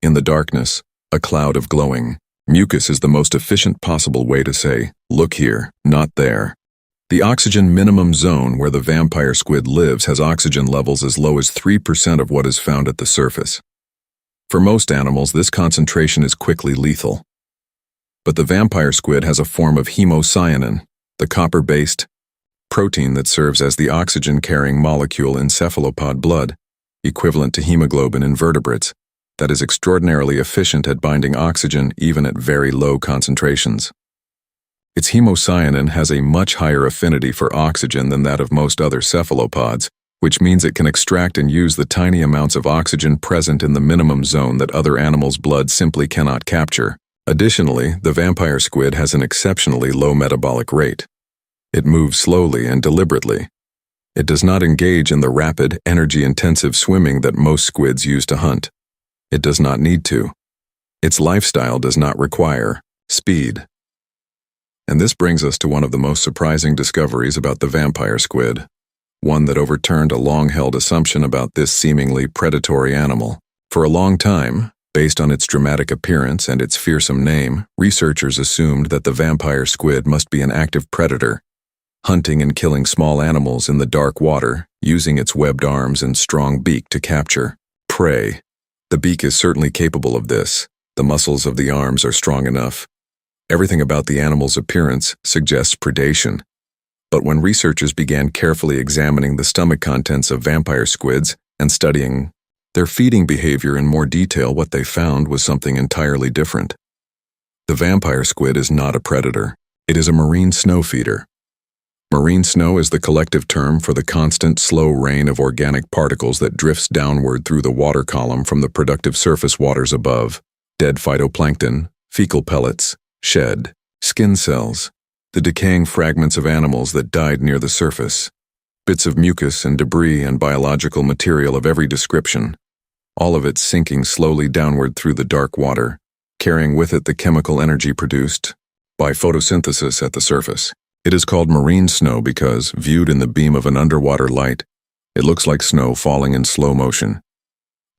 In the darkness, a cloud of glowing mucus is the most efficient possible way to say, "Look here, not there." The oxygen minimum zone where the vampire squid lives has oxygen levels as low as 3% of what is found at the surface. For most animals, this concentration is quickly lethal. But the vampire squid has a form of hemocyanin, the copper-based protein that serves as the oxygen-carrying molecule in cephalopod blood, equivalent to hemoglobin in vertebrates, that is extraordinarily efficient at binding oxygen even at very low concentrations. Its hemocyanin has a much higher affinity for oxygen than that of most other cephalopods, which means it can extract and use the tiny amounts of oxygen present in the minimum zone that other animals' blood simply cannot capture. Additionally, the vampire squid has an exceptionally low metabolic rate. It moves slowly and deliberately. It does not engage in the rapid, energy-intensive swimming that most squids use to hunt. It does not need to. Its lifestyle does not require speed. And this brings us to one of the most surprising discoveries about the vampire squid, one that overturned a long-held assumption about this seemingly predatory animal. For a long time, based on its dramatic appearance and its fearsome name, researchers assumed that the vampire squid must be an active predator, hunting and killing small animals in the dark water, using its webbed arms and strong beak to capture prey. The beak is certainly capable of this. The muscles of the arms are strong enough. Everything about the animal's appearance suggests predation. But when researchers began carefully examining the stomach contents of vampire squids and studying their feeding behavior in more detail, what they found was something entirely different. The vampire squid is not a predator. It is a marine snow feeder. Marine snow is the collective term for the constant, slow rain of organic particles that drifts downward through the water column from the productive surface waters above. Dead phytoplankton, fecal pellets, shed, skin cells, the decaying fragments of animals that died near the surface, bits of mucus and debris and biological material of every description, all of it sinking slowly downward through the dark water, carrying with it the chemical energy produced by photosynthesis at the surface. It is called marine snow because, viewed in the beam of an underwater light, it looks like snow falling in slow motion.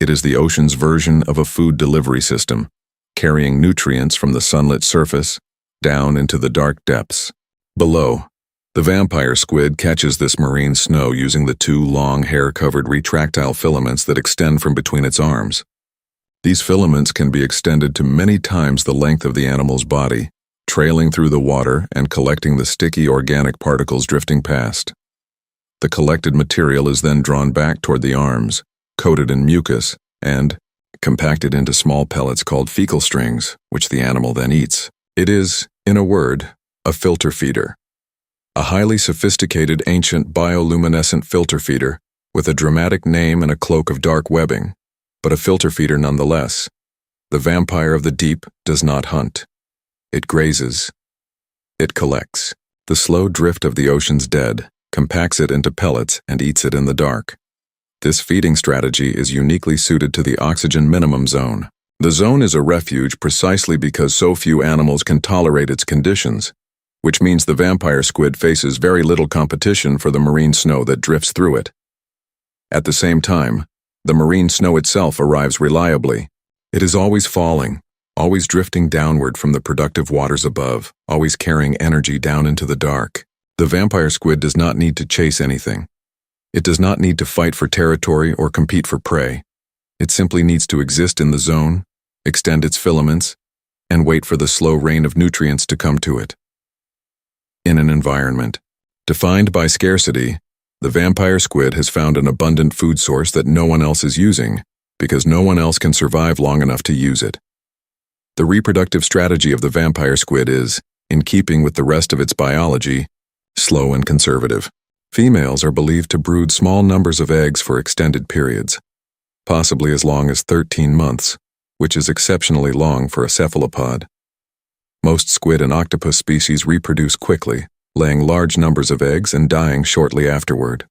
It is the ocean's version of a food delivery system, carrying nutrients from the sunlit surface down into the dark depths. Below, the vampire squid catches this marine snow using the two long hair-covered retractile filaments that extend from between its arms. These filaments can be extended to many times the length of the animal's body, trailing through the water and collecting the sticky organic particles drifting past. The collected material is then drawn back toward the arms, coated in mucus, and compacted into small pellets called fecal strings, which the animal then eats. It is, in a word, a filter feeder. A highly sophisticated ancient bioluminescent filter feeder with a dramatic name and a cloak of dark webbing, but a filter feeder nonetheless. The vampire of the deep does not hunt. It grazes. It collects. The slow drift of the ocean's dead, compacts it into pellets and eats it in the dark. This feeding strategy is uniquely suited to the oxygen minimum zone. The zone is a refuge precisely because so few animals can tolerate its conditions, which means the vampire squid faces very little competition for the marine snow that drifts through it. At the same time, the marine snow itself arrives reliably. It is always falling, always drifting downward from the productive waters above, always carrying energy down into the dark. The vampire squid does not need to chase anything. It does not need to fight for territory or compete for prey. It simply needs to exist in the zone, extend its filaments, and wait for the slow rain of nutrients to come to it. In an environment defined by scarcity, the vampire squid has found an abundant food source that no one else is using because no one else can survive long enough to use it. The reproductive strategy of the vampire squid is, in keeping with the rest of its biology, slow and conservative. Females are believed to brood small numbers of eggs for extended periods, possibly as long as 13 months, which is exceptionally long for a cephalopod. Most squid and octopus species reproduce quickly, laying large numbers of eggs and dying shortly afterward.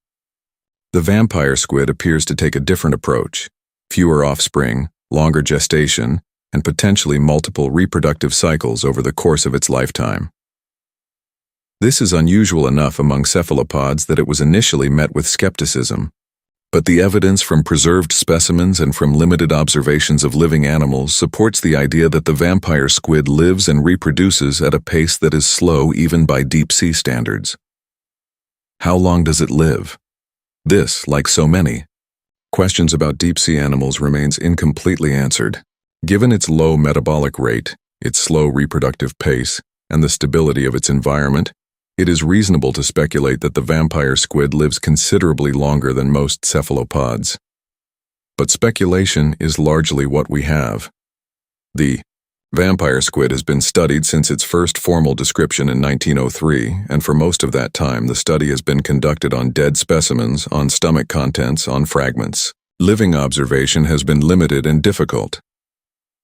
The vampire squid appears to take a different approach: fewer offspring, longer gestation, and potentially multiple reproductive cycles over the course of its lifetime. This is unusual enough among cephalopods that it was initially met with skepticism, but the evidence from preserved specimens and from limited observations of living animals supports the idea that the vampire squid lives and reproduces at a pace that is slow even by deep-sea standards. How long does it live? This, like so many questions about deep-sea animals, remains incompletely answered. Given its low metabolic rate, its slow reproductive pace, and the stability of its environment, it is reasonable to speculate that the vampire squid lives considerably longer than most cephalopods. But speculation is largely what we have. The vampire squid has been studied since its first formal description in 1903, and for most of that time the study has been conducted on dead specimens, on stomach contents, on fragments. Living observation has been limited and difficult.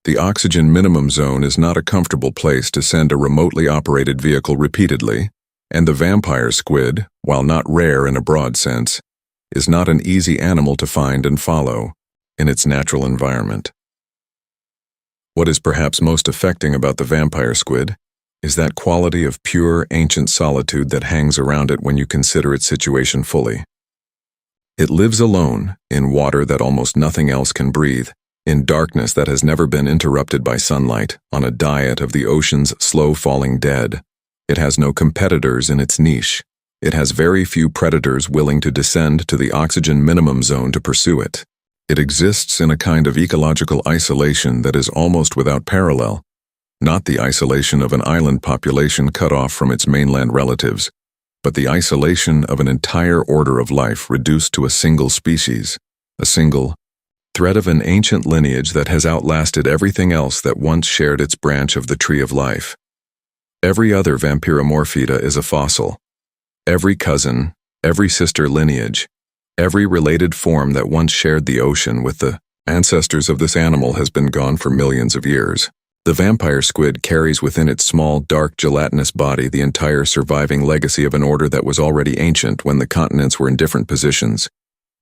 The oxygen minimum zone is not a comfortable place to send a remotely operated vehicle repeatedly, and the vampire squid, while not rare in a broad sense, is not an easy animal to find and follow in its natural environment. What is perhaps most affecting about the vampire squid is that quality of pure, ancient solitude that hangs around it when you consider its situation fully. It lives alone, in water that almost nothing else can breathe, in darkness that has never been interrupted by sunlight, on a diet of the ocean's slow-falling dead. It has no competitors in its niche. It has very few predators willing to descend to the oxygen minimum zone to pursue it. It exists in a kind of ecological isolation that is almost without parallel, Not the isolation of an island population cut off from its mainland relatives, but the isolation of an entire order of life reduced to a single species, a single thread of an ancient lineage that has outlasted everything else that once shared its branch of the tree of life. Every other Vampiromorphida is a fossil. Every cousin, every sister lineage, every related form that once shared the ocean with the ancestors of this animal has been gone for millions of years. The vampire squid carries within its small, dark, gelatinous body the entire surviving legacy of an order that was already ancient when the continents were in different positions,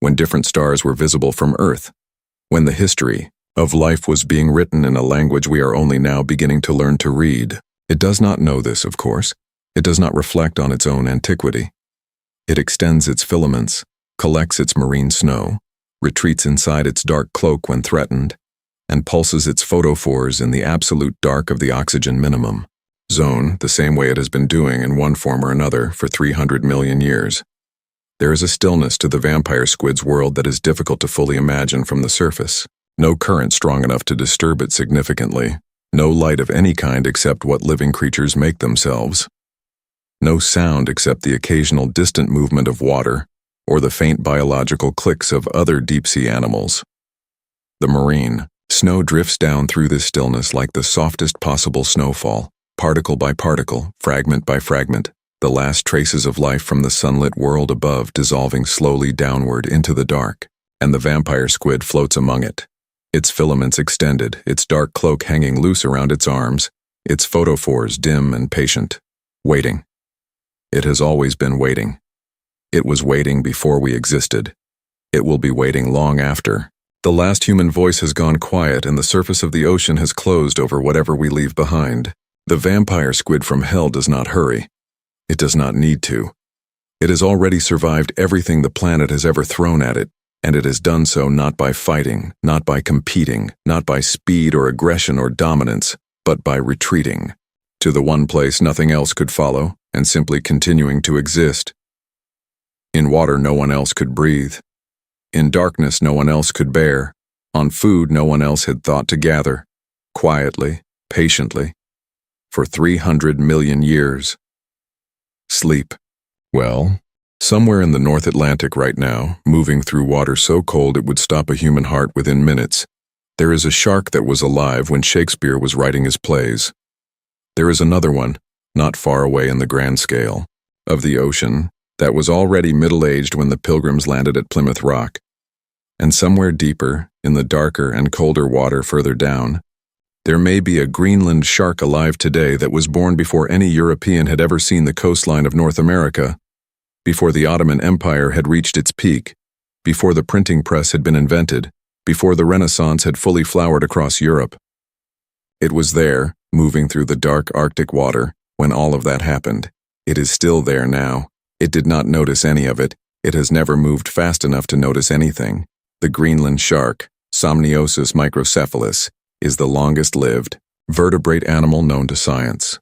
when different stars were visible from Earth, when the history of life was being written in a language we are only now beginning to learn to read. It does not know this, of course. It does not reflect on its own antiquity. It extends its filaments, collects its marine snow, retreats inside its dark cloak when threatened, and pulses its photophores in the absolute dark of the oxygen minimum zone the same way it has been doing in one form or another for 300 million years. There is a stillness to the vampire squid's world that is difficult to fully imagine from the surface. No current strong enough to disturb it significantly. No light of any kind except what living creatures make themselves. No sound except the occasional distant movement of water or the faint biological clicks of other deep-sea animals. The marine snow drifts down through this stillness like the softest possible snowfall, particle by particle, fragment by fragment, the last traces of life from the sunlit world above dissolving slowly downward into the dark, and the vampire squid floats among it, its filaments extended, its dark cloak hanging loose around its arms, its photophores dim and patient, waiting. It has always been waiting. It was waiting before we existed. It will be waiting long after. The last human voice has gone quiet and the surface of the ocean has closed over whatever we leave behind. The vampire squid from hell does not hurry. It does not need to. It has already survived everything the planet has ever thrown at it, and it has done so not by fighting, not by competing, not by speed or aggression or dominance, but by retreating to the one place nothing else could follow and simply continuing to exist. In water no one else could breathe. In darkness no one else could bear. On food no one else had thought to gather. Quietly, patiently. For 300 million years. Sleep. Well, somewhere in the North Atlantic right now, moving through water so cold it would stop a human heart within minutes, there is a shark that was alive when Shakespeare was writing his plays. There is another one, not far away in the grand scale, of the ocean, that was already middle-aged when the Pilgrims landed at Plymouth Rock. And somewhere deeper, in the darker and colder water further down, there may be a Greenland shark alive today that was born before any European had ever seen the coastline of North America, before the Ottoman Empire had reached its peak, before the printing press had been invented, before the Renaissance had fully flowered across Europe. It was there, moving through the dark Arctic water, when all of that happened. It is still there now. It did not notice any of it. It has never moved fast enough to notice anything. The Greenland shark, Somniosus microcephalus, is the longest-lived vertebrate animal known to science.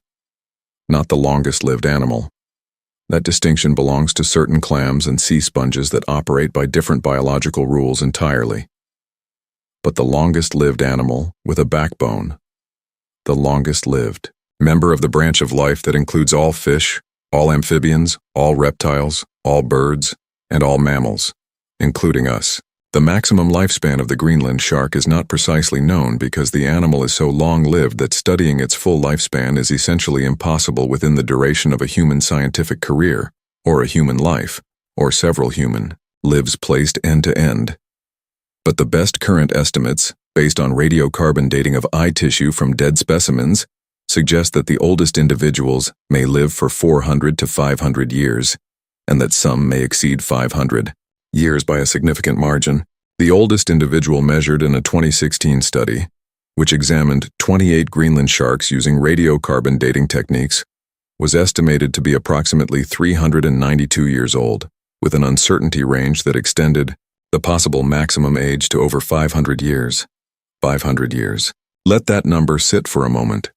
Not the longest-lived animal. That distinction belongs to certain clams and sea sponges that operate by different biological rules entirely. But the longest-lived animal with a backbone. The longest-lived member of the branch of life that includes all fish, all amphibians, all reptiles, all birds, and all mammals, including us. The maximum lifespan of the Greenland shark is not precisely known because the animal is so long-lived that studying its full lifespan is essentially impossible within the duration of a human scientific career, or a human life, or several human lives placed end to end. But the best current estimates, based on radiocarbon dating of eye tissue from dead specimens, suggest that the oldest individuals may live for 400 to 500 years, and that some may exceed 500 years by a significant margin. The oldest individual measured in a 2016 study, which examined 28 Greenland sharks using radiocarbon dating techniques, was estimated to be approximately 392 years old, with an uncertainty range that extended the possible maximum age to over 500 years. 500 years. Let that number sit for a moment.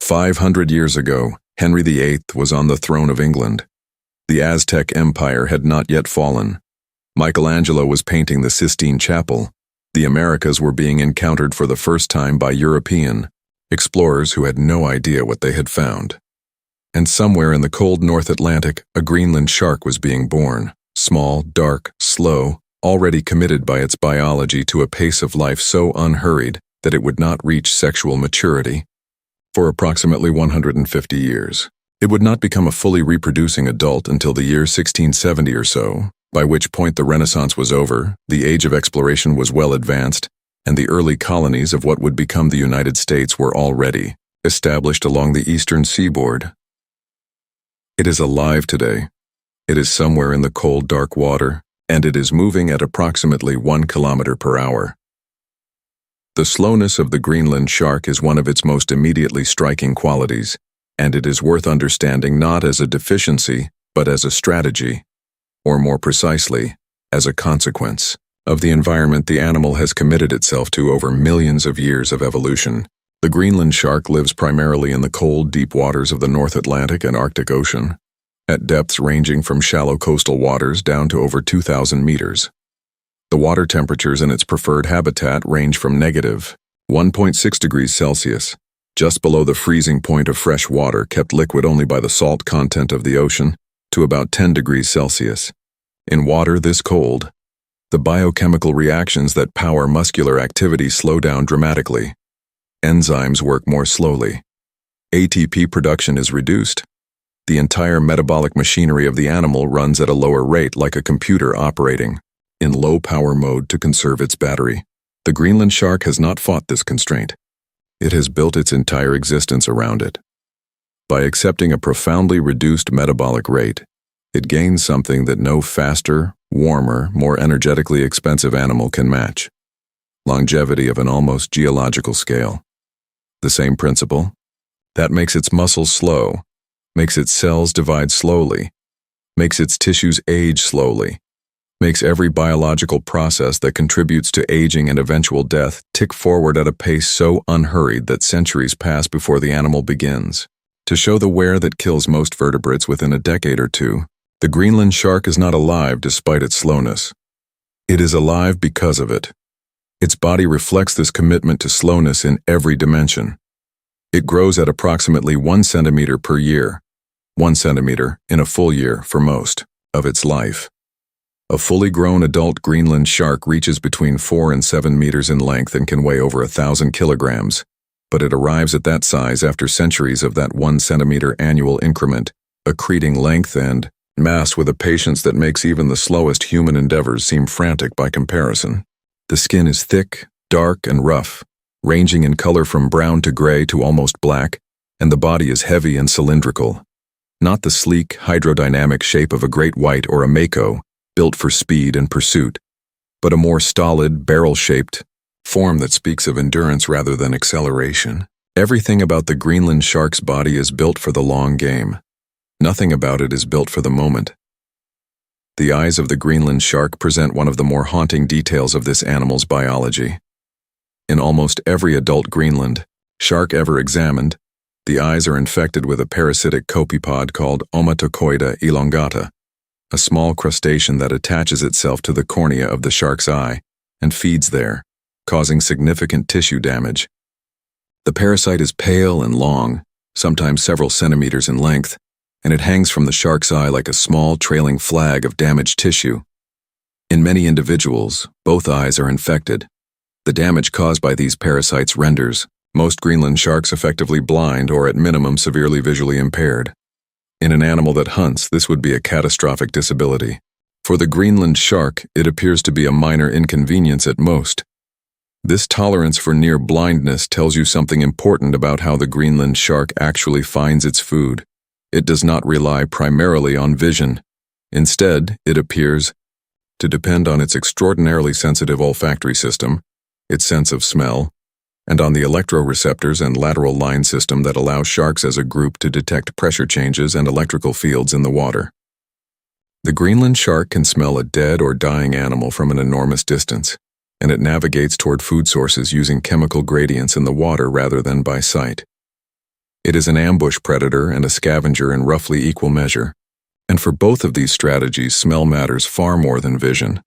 500 years ago, Henry VIII was on the throne of England. The Aztec Empire had not yet fallen. Michelangelo was painting the Sistine Chapel. The Americas were being encountered for the first time by European, explorers who had no idea what they had found. And somewhere in the cold North Atlantic, a Greenland shark was being born, small, dark, slow, already committed by its biology to a pace of life so unhurried that it would not reach sexual maturity for approximately 150 years. It would not become a fully reproducing adult until the year 1670 or so, by which point the Renaissance was over, the age of exploration was well advanced, and the early colonies of what would become the United States were already established along the eastern seaboard. It is alive today. It is somewhere in the cold, dark water, and it is moving at approximately 1 kilometer per hour. The slowness of the Greenland shark is one of its most immediately striking qualities, and it is worth understanding not as a deficiency, but as a strategy, or more precisely, as a consequence of the environment the animal has committed itself to over millions of years of evolution. The Greenland shark lives primarily in the cold, deep waters of the North Atlantic and Arctic Ocean, at depths ranging from shallow coastal waters down to over 2,000 meters. The water temperatures in its preferred habitat range from negative 1.6 degrees Celsius, just below the freezing point of fresh water kept liquid only by the salt content of the ocean, to about 10 degrees Celsius. In water this cold, the biochemical reactions that power muscular activity slow down dramatically. Enzymes work more slowly. ATP production is reduced. The entire metabolic machinery of the animal runs at a lower rate, like a computer operating in low-power mode to conserve its battery. The Greenland shark has not fought this constraint. It has built its entire existence around it. By accepting a profoundly reduced metabolic rate, it gains something that no faster, warmer, more energetically expensive animal can match: longevity of an almost geological scale. The same principle that makes its muscles slow, makes its cells divide slowly, makes its tissues age slowly, makes every biological process that contributes to aging and eventual death tick forward at a pace so unhurried that centuries pass before the animal begins. To show the wear that kills most vertebrates within a decade or two, the Greenland shark is not alive despite its slowness. It is alive because of it. Its body reflects this commitment to slowness in every dimension. It grows at approximately 1 centimeter per year, 1 centimeter in a full year for most of its life. A fully grown adult Greenland shark reaches between 4 and 7 meters in length and can weigh over 1,000 kilograms, but it arrives at that size after centuries of that 1 centimeter annual increment, accreting length and mass with a patience that makes even the slowest human endeavors seem frantic by comparison. The skin is thick, dark, and rough, ranging in color from brown to gray to almost black, and the body is heavy and cylindrical. Not the sleek, hydrodynamic shape of a great white or a mako, built for speed and pursuit, but a more stolid, barrel-shaped form that speaks of endurance rather than acceleration. Everything about the Greenland shark's body is built for the long game. Nothing about it is built for the moment. The eyes of the Greenland shark present one of the more haunting details of this animal's biology. In almost every adult Greenland shark ever examined, the eyes are infected with a parasitic copepod called Omatocoida elongata, a small crustacean that attaches itself to the cornea of the shark's eye and feeds there, causing significant tissue damage. The parasite is pale and long, sometimes several centimeters in length, and it hangs from the shark's eye like a small trailing flag of damaged tissue. In many individuals, both eyes are infected. The damage caused by these parasites renders most Greenland sharks effectively blind or at minimum severely visually impaired. In an animal that hunts, this would be a catastrophic disability. For the Greenland shark, it appears to be a minor inconvenience at most. This tolerance for near blindness tells you something important about how the Greenland shark actually finds its food. It does not rely primarily on vision. Instead, it appears to depend on its extraordinarily sensitive olfactory system, its sense of smell, and on the electroreceptors and lateral line system that allow sharks as a group to detect pressure changes and electrical fields in the water. The Greenland shark can smell a dead or dying animal from an enormous distance, and it navigates toward food sources using chemical gradients in the water rather than by sight. It is an ambush predator and a scavenger in roughly equal measure, and for both of these strategies, smell matters far more than vision.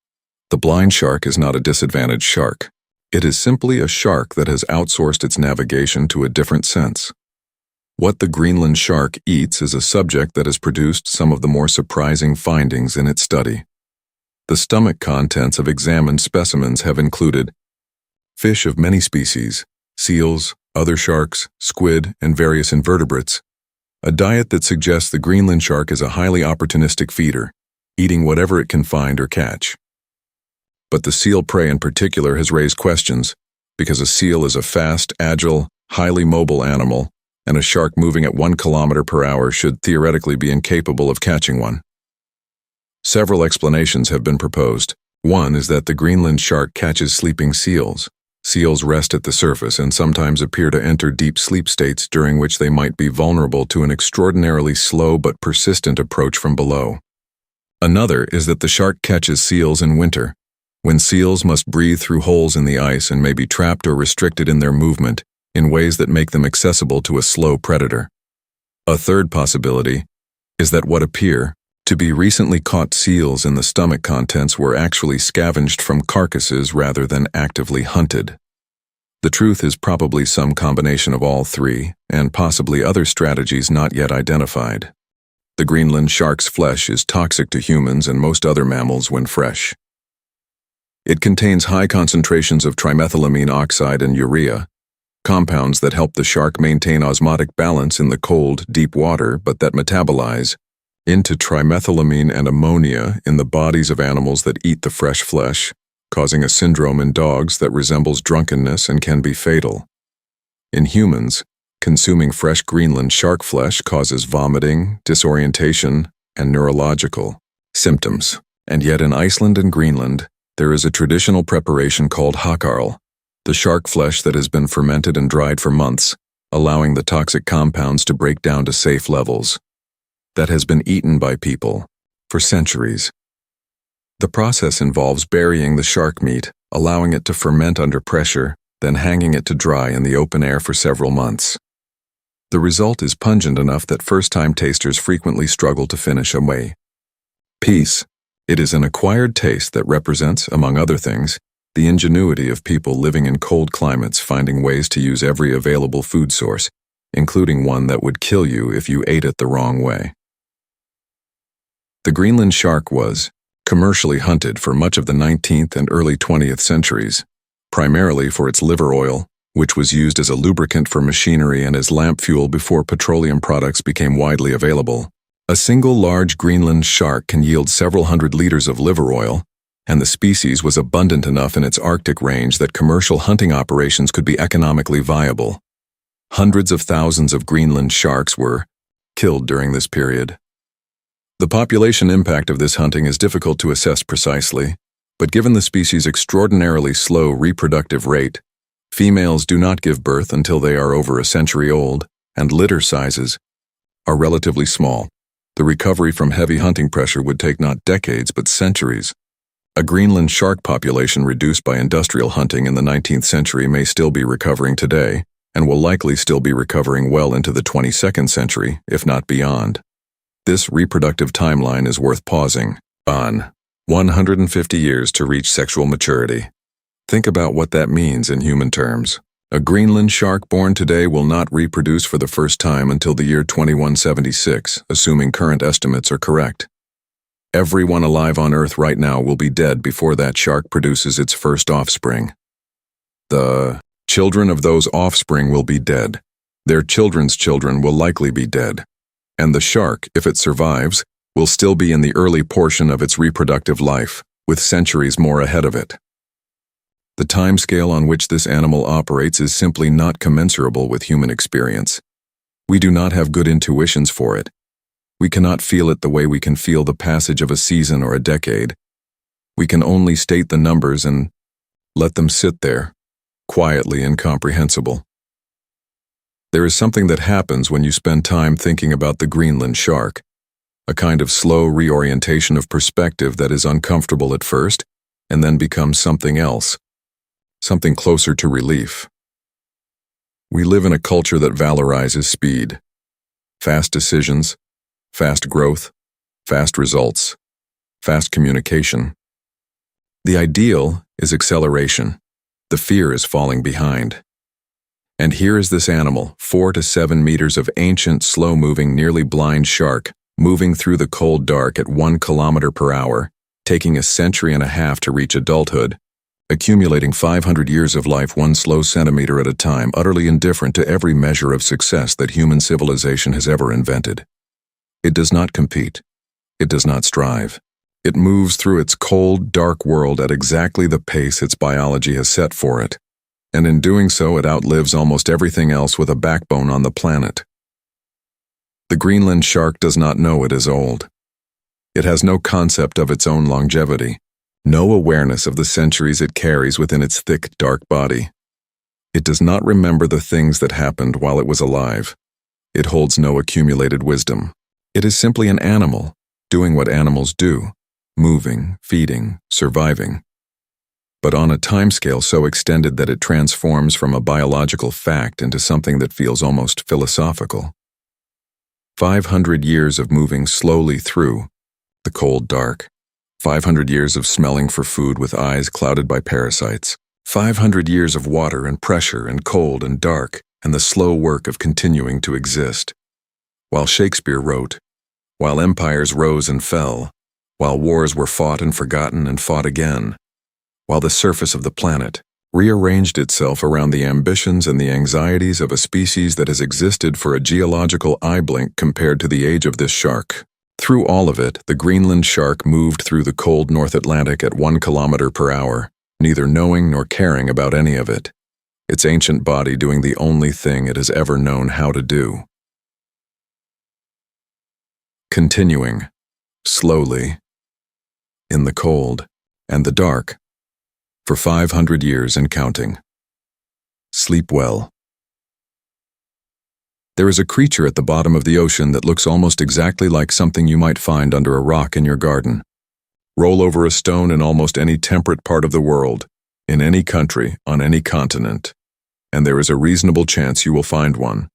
The blind shark is not a disadvantaged shark. It is simply a shark that has outsourced its navigation to a different sense. What the Greenland shark eats is a subject that has produced some of the more surprising findings in its study. The stomach contents of examined specimens have included fish of many species, seals, other sharks, squid, and various invertebrates, a diet that suggests the Greenland shark is a highly opportunistic feeder, eating whatever it can find or catch. But the seal prey in particular has raised questions, because a seal is a fast, agile, highly mobile animal, and a shark moving at 1 kilometer per hour should theoretically be incapable of catching one. Several explanations have been proposed. One is that the Greenland shark catches sleeping seals. Seals rest at the surface and sometimes appear to enter deep sleep states during which they might be vulnerable to an extraordinarily slow but persistent approach from below. Another is that the shark catches seals in winter, when seals must breathe through holes in the ice and may be trapped or restricted in their movement in ways that make them accessible to a slow predator. A third possibility is that what appear to be recently caught seals in the stomach contents were actually scavenged from carcasses rather than actively hunted. The truth is probably some combination of all three, and possibly other strategies not yet identified. The Greenland shark's flesh is toxic to humans and most other mammals when fresh. It contains high concentrations of trimethylamine oxide and urea, compounds that help the shark maintain osmotic balance in the cold, deep water but that metabolize into trimethylamine and ammonia in the bodies of animals that eat the fresh flesh, causing a syndrome in dogs that resembles drunkenness and can be fatal. In humans, consuming fresh Greenland shark flesh causes vomiting, disorientation, and neurological symptoms. And yet in Iceland and Greenland, there is a traditional preparation called hakarl, the shark flesh that has been fermented and dried for months, allowing the toxic compounds to break down to safe levels, that has been eaten by people for centuries. The process involves burying the shark meat, allowing it to ferment under pressure, then hanging it to dry in the open air for several months. The result is pungent enough that first-time tasters frequently struggle to finish away. Peace. It is an acquired taste that represents, among other things, the ingenuity of people living in cold climates finding ways to use every available food source, including one that would kill you if you ate it the wrong way. The Greenland shark was commercially hunted for much of the 19th and early 20th centuries, primarily for its liver oil, which was used as a lubricant for machinery and as lamp fuel before petroleum products became widely available. A single large Greenland shark can yield several hundred liters of liver oil, and the species was abundant enough in its Arctic range that commercial hunting operations could be economically viable. Hundreds of thousands of Greenland sharks were killed during this period. The population impact of this hunting is difficult to assess precisely, but given the species' extraordinarily slow reproductive rate, females do not give birth until they are over a century old, and litter sizes are relatively small. The recovery from heavy hunting pressure would take not decades but centuries. A Greenland shark population reduced by industrial hunting in the 19th century may still be recovering today, and will likely still be recovering well into the 22nd century, if not beyond. This reproductive timeline is worth pausing on. 150 years to reach sexual maturity. Think about what that means in human terms. A Greenland shark born today will not reproduce for the first time until the year 2176, assuming current estimates are correct. Everyone alive on Earth right now will be dead before that shark produces its first offspring. The children of those offspring will be dead. Their children's children will likely be dead. And the shark, if it survives, will still be in the early portion of its reproductive life, with centuries more ahead of it. The timescale on which this animal operates is simply not commensurable with human experience. We do not have good intuitions for it. We cannot feel it the way we can feel the passage of a season or a decade. We can only state the numbers and let them sit there, quietly incomprehensible. There is something that happens when you spend time thinking about the Greenland shark, a kind of slow reorientation of perspective that is uncomfortable at first and then becomes something else. Something closer to relief. We live in a culture that valorizes speed. Fast decisions, fast growth, fast results, fast communication. The ideal is acceleration. The fear is falling behind. And here is this animal, 4 to 7 meters of ancient, slow-moving, nearly blind shark, moving through the cold dark at 1 kilometer per hour, taking a century and a half to reach adulthood, accumulating 500 years of life 1 slow centimeter at a time, utterly indifferent to every measure of success that human civilization has ever invented. It does not compete. It does not strive. It moves through its cold, dark world at exactly the pace its biology has set for it, and in doing so it outlives almost everything else with a backbone on the planet. The Greenland shark does not know it is old. It has no concept of its own longevity, no awareness of the centuries it carries within its thick, dark body. It does not remember the things that happened while it was alive. It holds no accumulated wisdom. It is simply an animal, doing what animals do, moving, feeding, surviving. But on a timescale so extended that it transforms from a biological fact into something that feels almost philosophical. 500 years of moving slowly through the cold dark. 500 years of smelling for food with eyes clouded by parasites. 500 years of water and pressure and cold and dark and the slow work of continuing to exist. While Shakespeare wrote, while empires rose and fell, while wars were fought and forgotten and fought again, while the surface of the planet rearranged itself around the ambitions and the anxieties of a species that has existed for a geological eye blink compared to the age of this shark. Through all of it, the Greenland shark moved through the cold North Atlantic at 1 kilometer per hour, neither knowing nor caring about any of it, its ancient body doing the only thing it has ever known how to do. Continuing, slowly, in the cold and the dark, for 500 years and counting. Sleep well. There is a creature at the bottom of the ocean that looks almost exactly like something you might find under a rock in your garden. Roll over a stone in almost any temperate part of the world, in any country, on any continent, and there is a reasonable chance you will find one.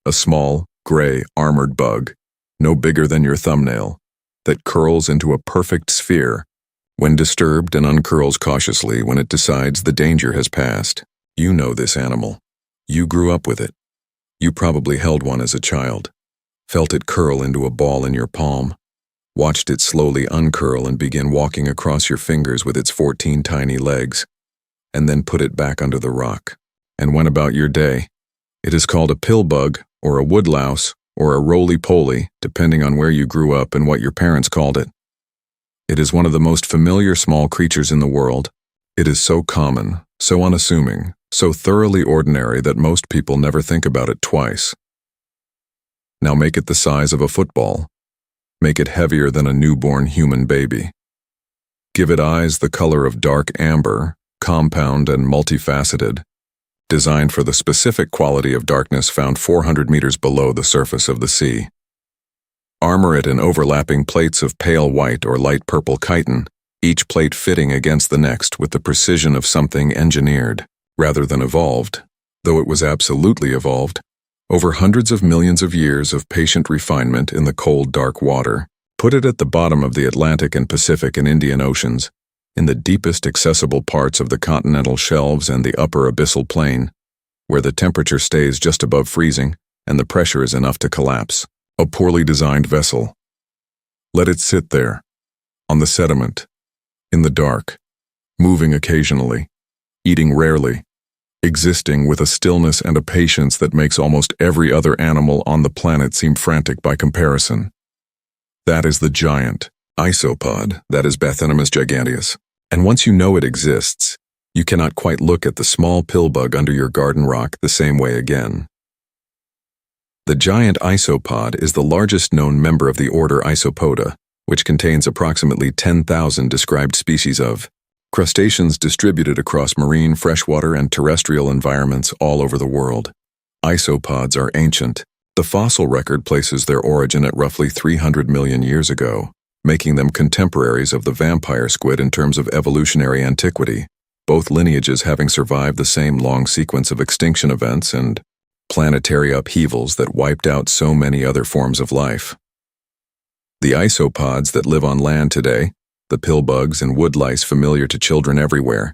A small, gray, armored bug, no bigger than your thumbnail, that curls into a perfect sphere when disturbed and uncurls cautiously when it decides the danger has passed. You know this animal. You grew up with it. You probably held one as a child, felt it curl into a ball in your palm, watched it slowly uncurl and begin walking across your fingers with its 14 tiny legs, and then put it back under the rock, and went about your day. It is called a pillbug, or a woodlouse, or a roly-poly, depending on where you grew up and what your parents called it. It is one of the most familiar small creatures in the world. It is so common, so unassuming, so thoroughly ordinary that most people never think about it twice. Now make it the size of a football. Make it heavier than a newborn human baby. Give it eyes the color of dark amber, compound and multifaceted, designed for the specific quality of darkness found 400 meters below the surface of the sea. Armor it in overlapping plates of pale white or light purple chitin, each plate fitting against the next with the precision of something engineered, rather than evolved, though it was absolutely evolved, over hundreds of millions of years of patient refinement in the cold, dark water. Put it at the bottom of the Atlantic and Pacific and Indian Oceans, in the deepest accessible parts of the continental shelves and the upper abyssal plain, where the temperature stays just above freezing and the pressure is enough to collapse. A poorly designed vessel. Let it sit there, on the sediment, in the dark, moving occasionally, eating rarely, existing with a stillness and a patience that makes almost every other animal on the planet seem frantic by comparison. That is the giant Isopod, that is Bathynomus giganteus. And once you know it exists, you cannot quite look at the small pillbug under your garden rock the same way again. The giant isopod is the largest known member of the order Isopoda, which contains approximately 10,000 described species of crustaceans distributed across marine, freshwater, and terrestrial environments all over the world. Isopods are ancient. The fossil record places their origin at roughly 300 million years ago, making them contemporaries of the vampire squid in terms of evolutionary antiquity, both lineages having survived the same long sequence of extinction events and planetary upheavals that wiped out so many other forms of life. The isopods that live on land today, the pillbugs and woodlice familiar to children everywhere,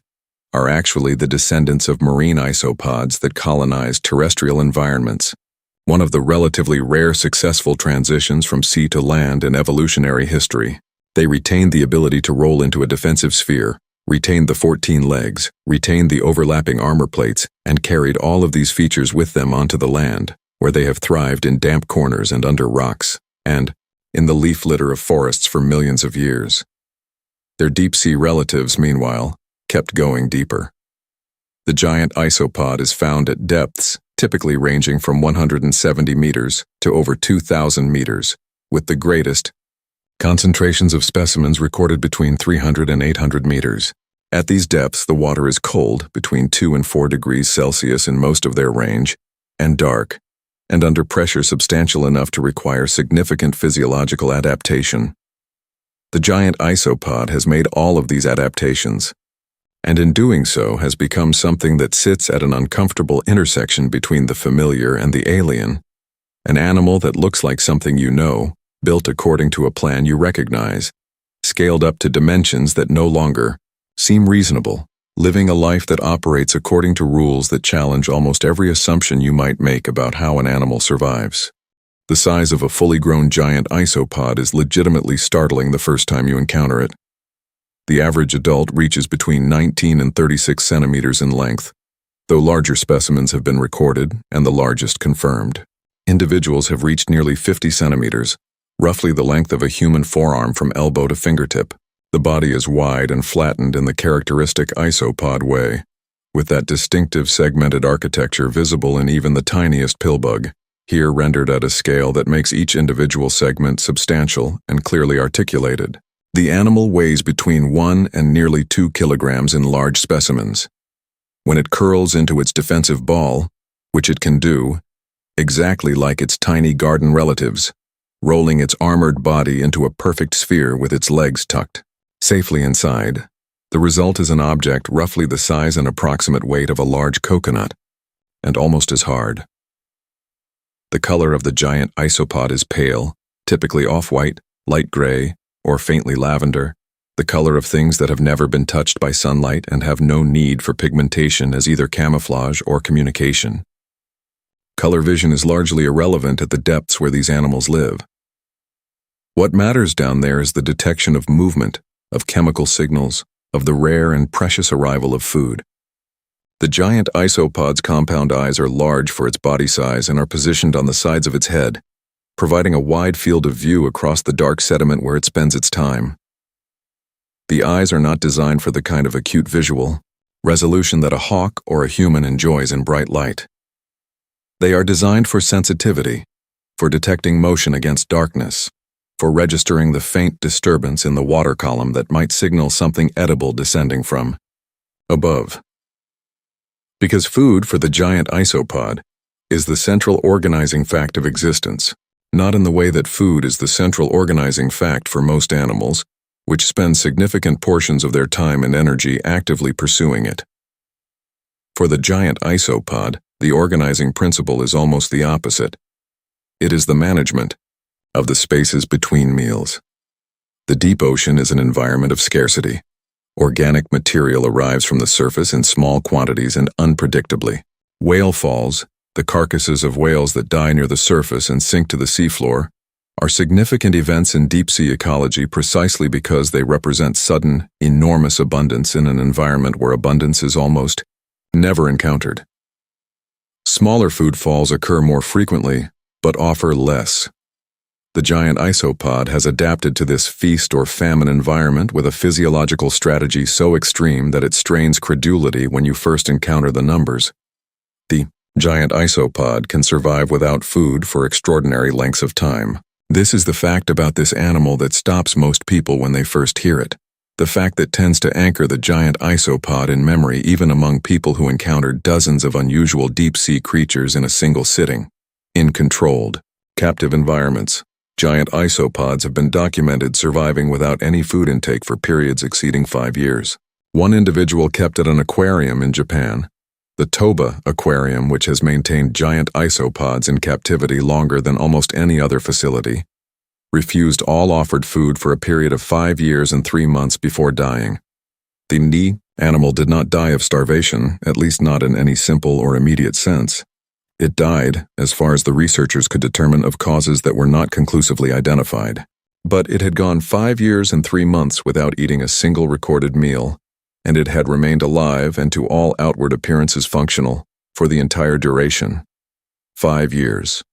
are actually the descendants of marine isopods that colonized terrestrial environments, one of the relatively rare successful transitions from sea to land in evolutionary history. They retained the ability to roll into a defensive sphere, retained the 14 legs, retained the overlapping armor plates, and carried all of these features with them onto the land, where they have thrived in damp corners and under rocks, and in the leaf litter of forests for millions of years. Their deep-sea relatives, meanwhile, kept going deeper. The giant isopod is found at depths typically ranging from 170 meters to over 2,000 meters, with the greatest concentrations of specimens recorded between 300 and 800 meters. At these depths, the water is cold, between 2 and 4 degrees Celsius in most of their range, and dark, and under pressure substantial enough to require significant physiological adaptation. The giant isopod has made all of these adaptations, and in doing so has become something that sits at an uncomfortable intersection between the familiar and the alien, an animal that looks like something you know, built according to a plan you recognize, scaled up to dimensions that no longer seem reasonable, living a life that operates according to rules that challenge almost every assumption you might make about how an animal survives. The size of a fully grown giant isopod is legitimately startling the first time you encounter it. The average adult reaches between 19 and 36 centimeters in length, though larger specimens have been recorded and the largest confirmed. Individuals have reached nearly 50 centimeters, roughly the length of a human forearm from elbow to fingertip. The body is wide and flattened in the characteristic isopod way, with that distinctive segmented architecture visible in even the tiniest pillbug, here rendered at a scale that makes each individual segment substantial and clearly articulated. The animal weighs between 1 and nearly 2 kilograms in large specimens. When it curls into its defensive ball, which it can do, exactly like its tiny garden relatives, rolling its armored body into a perfect sphere with its legs tucked safely inside, the result is an object roughly the size and approximate weight of a large coconut, and almost as hard. The color of the giant isopod is pale, typically off-white, light gray, or faintly lavender, the color of things that have never been touched by sunlight and have no need for pigmentation as either camouflage or communication. Color vision is largely irrelevant at the depths where these animals live. What matters down there is the detection of movement, of chemical signals, of the rare and precious arrival of food. The giant isopod's compound eyes are large for its body size and are positioned on the sides of its head, providing a wide field of view across the dark sediment where it spends its time. The eyes are not designed for the kind of acute visual resolution that a hawk or a human enjoys in bright light. They are designed for sensitivity, for detecting motion against darkness, for registering the faint disturbance in the water column that might signal something edible descending from above. Because food for the giant isopod is the central organizing fact of existence, not in the way that food is the central organizing fact for most animals, which spend significant portions of their time and energy actively pursuing it. For the giant isopod, the organizing principle is almost the opposite. It is the management of the spaces between meals. The deep ocean is an environment of scarcity. Organic material arrives from the surface in small quantities and unpredictably. Whale falls, the carcasses of whales that die near the surface and sink to the seafloor, are significant events in deep-sea ecology precisely because they represent sudden, enormous abundance in an environment where abundance is almost never encountered. Smaller food falls occur more frequently, but offer less. The giant isopod has adapted to this feast or famine environment with a physiological strategy so extreme that it strains credulity when you first encounter the numbers. The giant isopod can survive without food for extraordinary lengths of time. This is the fact about this animal that stops most people when they first hear it. The fact that tends to anchor the giant isopod in memory even among people who encountered dozens of unusual deep-sea creatures in a single sitting. In controlled, captive environments, giant isopods have been documented surviving without any food intake for periods exceeding 5 years. One individual kept at an aquarium in Japan, the Toba Aquarium, which has maintained giant isopods in captivity longer than almost any other facility, refused all offered food for a period of 5 years and 3 months before dying. The animal did not die of starvation, at least not in any simple or immediate sense. It died, as far as the researchers could determine, of causes that were not conclusively identified. But it had gone 5 years and 3 months without eating a single recorded meal, and it had remained alive and to all outward appearances functional for the entire duration. 5 years.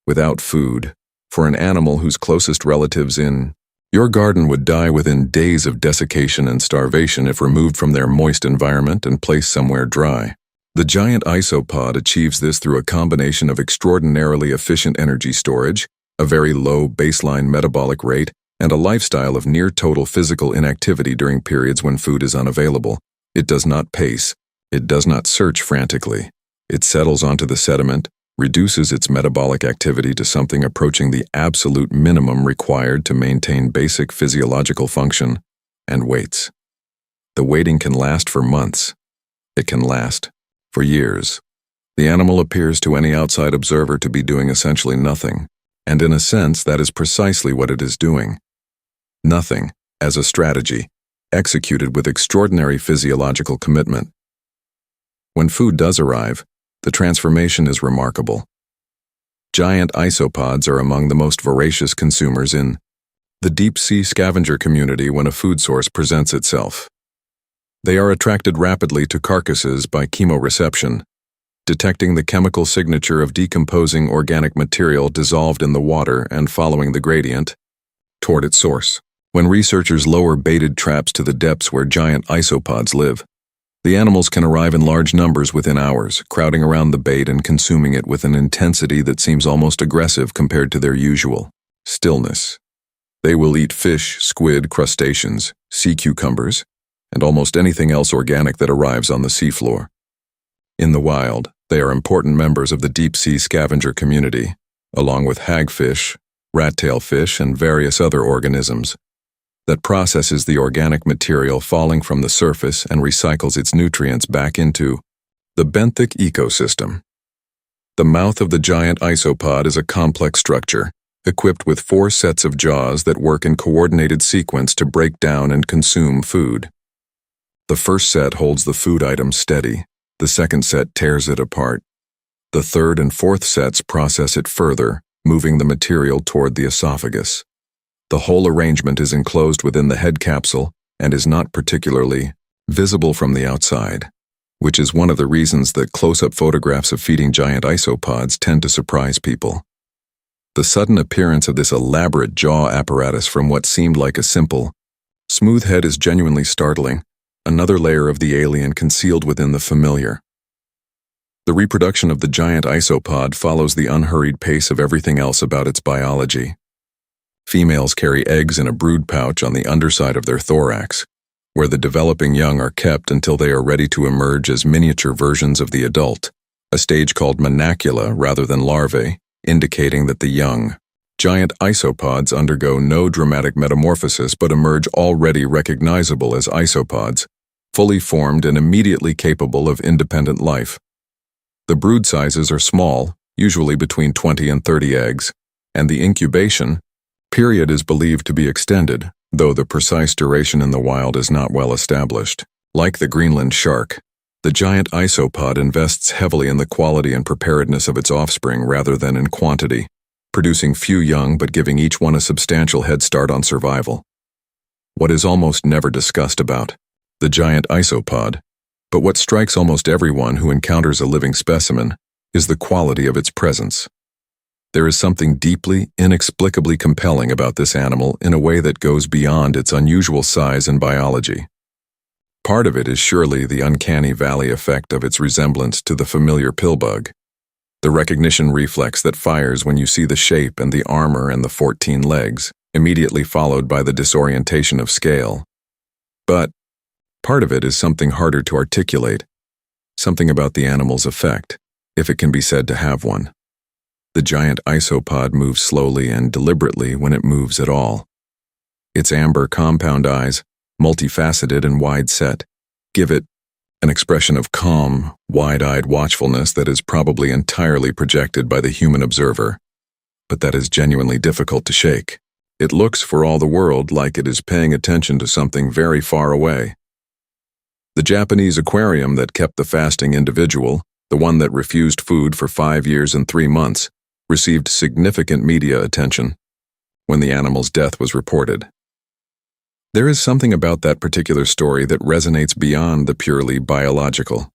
Without food, for an animal whose closest relatives in your garden would die within days of desiccation and starvation if removed from their moist environment and placed somewhere dry. The giant isopod achieves this through a combination of extraordinarily efficient energy storage, a very low baseline metabolic rate, and a lifestyle of near-total physical inactivity during periods when food is unavailable. It does not pace. It does not search frantically. It settles onto the sediment, reduces its metabolic activity to something approaching the absolute minimum required to maintain basic physiological function, and waits. The waiting can last for months. It can last for years. The animal appears to any outside observer to be doing essentially nothing, and in a sense that is precisely what it is doing. Nothing, as a strategy, executed with extraordinary physiological commitment. When food does arrive, the transformation is remarkable. Giant isopods are among the most voracious consumers in the deep-sea scavenger community when a food source presents itself. They are attracted rapidly to carcasses by chemoreception, detecting the chemical signature of decomposing organic material dissolved in the water and following the gradient toward its source. When researchers lower baited traps to the depths where giant isopods live, the animals can arrive in large numbers within hours, crowding around the bait and consuming it with an intensity that seems almost aggressive compared to their usual stillness. They will eat fish, squid, crustaceans, sea cucumbers, and almost anything else organic that arrives on the seafloor. In the wild, they are important members of the deep-sea scavenger community, along with hagfish, rat-tail fish, and various other organisms, that processes the organic material falling from the surface and recycles its nutrients back into the benthic ecosystem. The mouth of the giant isopod is a complex structure, equipped with 4 sets of jaws that work in coordinated sequence to break down and consume food. The first set holds the food item steady, the second set tears it apart. The third and fourth sets process it further, moving the material toward the esophagus. The whole arrangement is enclosed within the head capsule and is not particularly visible from the outside, which is one of the reasons that close-up photographs of feeding giant isopods tend to surprise people. The sudden appearance of this elaborate jaw apparatus from what seemed like a simple, smooth head is genuinely startling, another layer of the alien concealed within the familiar. The reproduction of the giant isopod follows the unhurried pace of everything else about its biology. Females carry eggs in a brood pouch on the underside of their thorax, where the developing young are kept until they are ready to emerge as miniature versions of the adult, a stage called manacula rather than larvae, indicating that the young, giant isopods undergo no dramatic metamorphosis but emerge already recognizable as isopods, fully formed and immediately capable of independent life. The brood sizes are small, usually between 20 and 30 eggs, and the incubation period is believed to be extended, though the precise duration in the wild is not well established. Like the Greenland shark, the giant isopod invests heavily in the quality and preparedness of its offspring rather than in quantity, producing few young but giving each one a substantial head start on survival. What is almost never discussed about the giant isopod, but what strikes almost everyone who encounters a living specimen, is the quality of its presence. There is something deeply, inexplicably compelling about this animal in a way that goes beyond its unusual size and biology. Part of it is surely the uncanny valley effect of its resemblance to the familiar pillbug, the recognition reflex that fires when you see the shape and the armor and the 14 legs, immediately followed by the disorientation of scale. But part of it is something harder to articulate, something about the animal's effect, if it can be said to have one. The giant isopod moves slowly and deliberately when it moves at all. Its amber compound eyes, multifaceted and wide-set, give it an expression of calm, wide-eyed watchfulness that is probably entirely projected by the human observer, but that is genuinely difficult to shake. It looks for all the world like it is paying attention to something very far away. The Japanese aquarium that kept the fasting individual, the one that refused food for 5 years and 3 months, received significant media attention when the animal's death was reported. There is something about that particular story that resonates beyond the purely biological.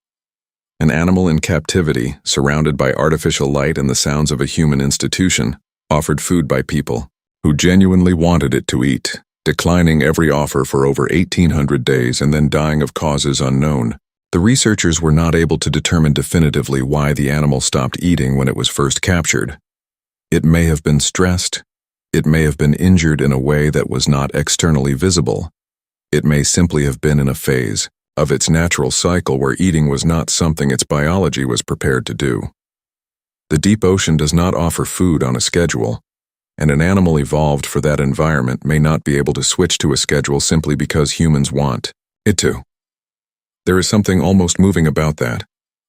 An animal in captivity, surrounded by artificial light and the sounds of a human institution, offered food by people who genuinely wanted it to eat, declining every offer for over 1,800 days and then dying of causes unknown. The researchers were not able to determine definitively why the animal stopped eating when it was first captured. It may have been stressed. It may have been injured in a way that was not externally visible. It may simply have been in a phase of its natural cycle where eating was not something its biology was prepared to do. The deep ocean does not offer food on a schedule, and an animal evolved for that environment may not be able to switch to a schedule simply because humans want it to. There is something almost moving about that,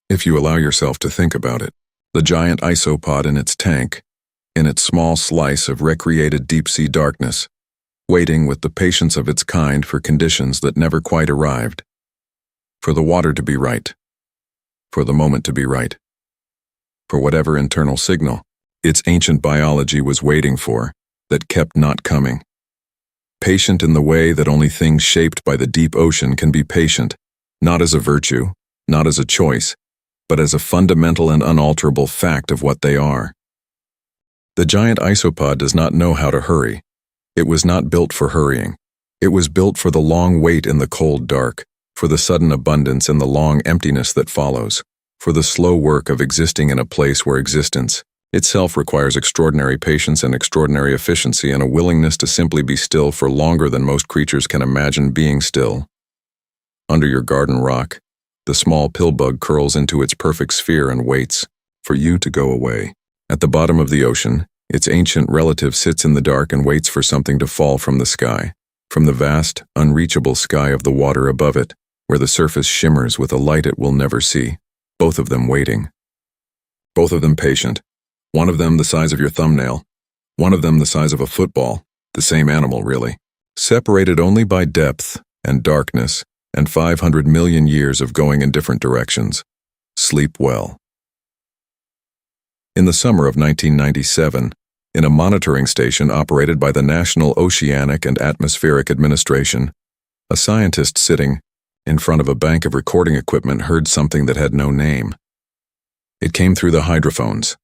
if you allow yourself to think about it. The giant isopod in its tank, in its small slice of recreated deep-sea darkness, waiting with the patience of its kind for conditions that never quite arrived. For the water to be right. For the moment to be right. For whatever internal signal its ancient biology was waiting for, that kept not coming. Patient in the way that only things shaped by the deep ocean can be patient, not as a virtue, not as a choice, but as a fundamental and unalterable fact of what they are. The giant isopod does not know how to hurry. It was not built for hurrying. It was built for the long wait in the cold dark, for the sudden abundance and the long emptiness that follows, for the slow work of existing in a place where existence itself requires extraordinary patience and extraordinary efficiency and a willingness to simply be still for longer than most creatures can imagine being still. Under your garden rock, the small pillbug curls into its perfect sphere and waits for you to go away. At the bottom of the ocean, its ancient relative sits in the dark and waits for something to fall from the sky, from the vast, unreachable sky of the water above it, where the surface shimmers with a light it will never see, both of them waiting. Both of them patient. One of them the size of your thumbnail, one of them the size of a football, the same animal really, separated only by depth and darkness and 500 million years of going in different directions. Sleep well. In the summer of 1997, in a monitoring station operated by the National Oceanic and Atmospheric Administration, a scientist sitting in front of a bank of recording equipment heard something that had no name. It came through the hydrophones,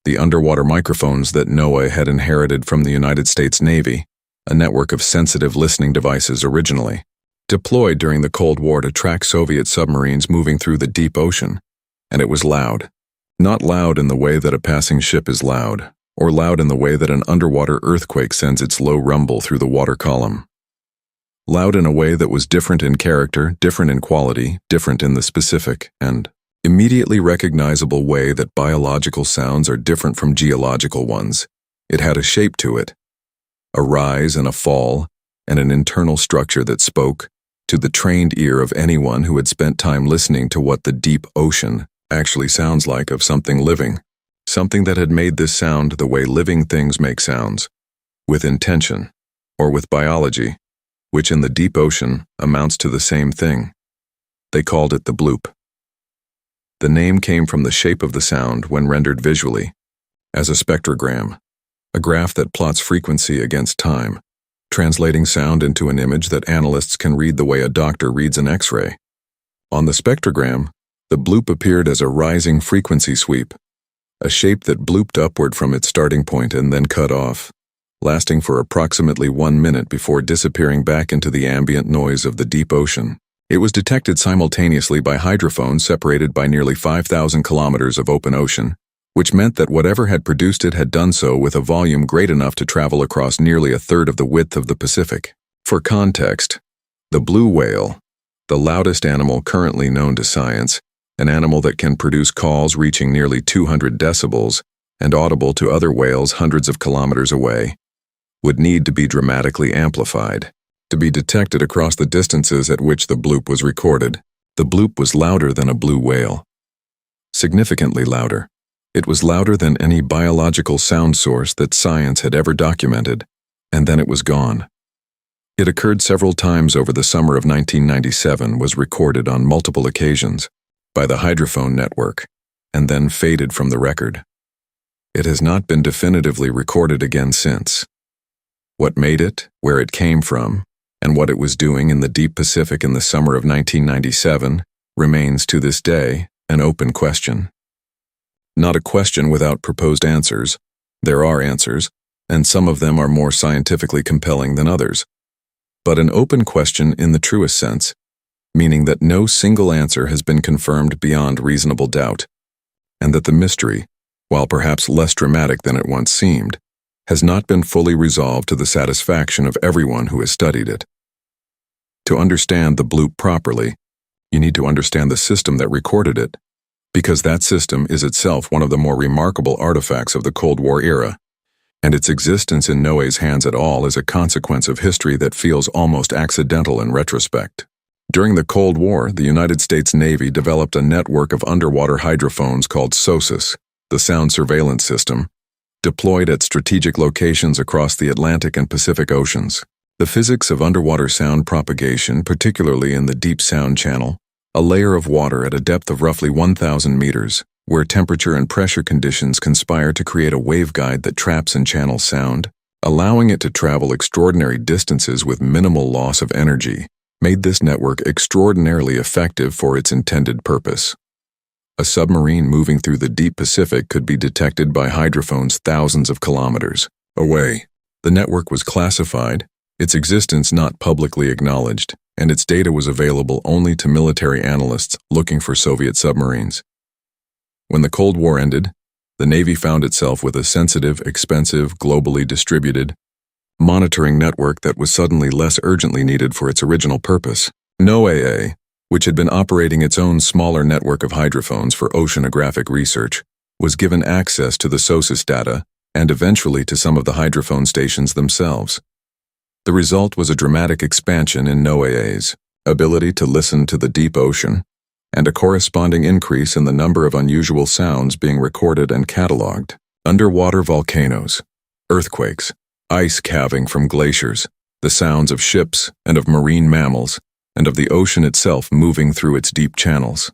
the underwater microphones that NOAA had inherited from the United States Navy, a network of sensitive listening devices originally deployed during the Cold War to track Soviet submarines moving through the deep ocean, and it was loud. Not loud in the way that a passing ship is loud, or loud in the way that an underwater earthquake sends its low rumble through the water column. Loud in a way that was different in character, different in quality, different in the specific, and immediately recognizable way that biological sounds are different from geological ones. It had a shape to it, a rise and a fall, and an internal structure that spoke to the trained ear of anyone who had spent time listening to what the deep ocean actually sounds like of something living, something that had made this sound the way living things make sounds, with intention, or with biology, which in the deep ocean amounts to the same thing. They called it the bloop. The name came from the shape of the sound when rendered visually, as a spectrogram, a graph that plots frequency against time, translating sound into an image that analysts can read the way a doctor reads an X-ray. On the spectrogram, the bloop appeared as a rising frequency sweep, a shape that blooped upward from its starting point and then cut off, lasting for approximately 1 minute before disappearing back into the ambient noise of the deep ocean. It was detected simultaneously by hydrophones separated by nearly 5,000 kilometers of open ocean, which meant that whatever had produced it had done so with a volume great enough to travel across nearly a third of the width of the Pacific. For context, the blue whale, the loudest animal currently known to science, an animal that can produce calls reaching nearly 200 decibels and audible to other whales hundreds of kilometers away, would need to be dramatically amplified to be detected across the distances at which the bloop was recorded. The bloop was louder than a blue whale. Significantly louder. It was louder than any biological sound source that science had ever documented, and then it was gone. It occurred several times over the summer of 1997, was recorded on multiple occasions by the hydrophone network, and then faded from the record. It has not been definitively recorded again since. What made it, where it came from, and what it was doing in the deep Pacific in the summer of 1997 remains to this day an open question. Not a question without proposed answers. There are answers, and some of them are more scientifically compelling than others. But an open question in the truest sense, meaning that no single answer has been confirmed beyond reasonable doubt, and that the mystery, while perhaps less dramatic than it once seemed, has not been fully resolved to the satisfaction of everyone who has studied it. To understand the bloop properly, you need to understand the system that recorded it, because that system is itself one of the more remarkable artifacts of the Cold War era, and its existence in Noé's hands at all is a consequence of history that feels almost accidental in retrospect. During the Cold War, the United States Navy developed a network of underwater hydrophones called SOSUS, the Sound Surveillance System, deployed at strategic locations across the Atlantic and Pacific Oceans. The physics of underwater sound propagation, particularly in the deep sound channel, a layer of water at a depth of roughly 1,000 meters, where temperature and pressure conditions conspire to create a waveguide that traps and channels sound, allowing it to travel extraordinary distances with minimal loss of energy, made this network extraordinarily effective for its intended purpose. A submarine moving through the deep Pacific could be detected by hydrophones thousands of kilometers away. The network was classified, its existence not publicly acknowledged, and its data was available only to military analysts looking for Soviet submarines. When the Cold War ended, the Navy found itself with a sensitive, expensive, globally distributed monitoring network that was suddenly less urgently needed for its original purpose. NOAA, which had been operating its own smaller network of hydrophones for oceanographic research, was given access to the SOSUS data and eventually to some of the hydrophone stations themselves. The result was a dramatic expansion in NOAA's ability to listen to the deep ocean, and a corresponding increase in the number of unusual sounds being recorded and catalogued. Underwater volcanoes, earthquakes, ice calving from glaciers, the sounds of ships and of marine mammals, and of the ocean itself moving through its deep channels.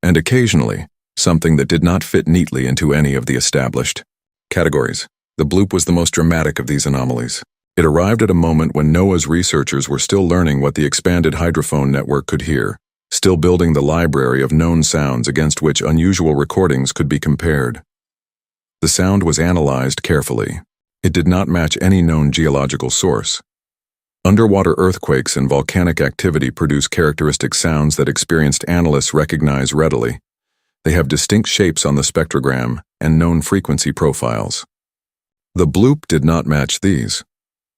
And occasionally, something that did not fit neatly into any of the established categories. The bloop was the most dramatic of these anomalies. It arrived at a moment when NOAA's researchers were still learning what the expanded hydrophone network could hear, still building the library of known sounds against which unusual recordings could be compared. The sound was analyzed carefully. It did not match any known geological source. Underwater earthquakes and volcanic activity produce characteristic sounds that experienced analysts recognize readily. They have distinct shapes on the spectrogram and known frequency profiles. The bloop did not match these.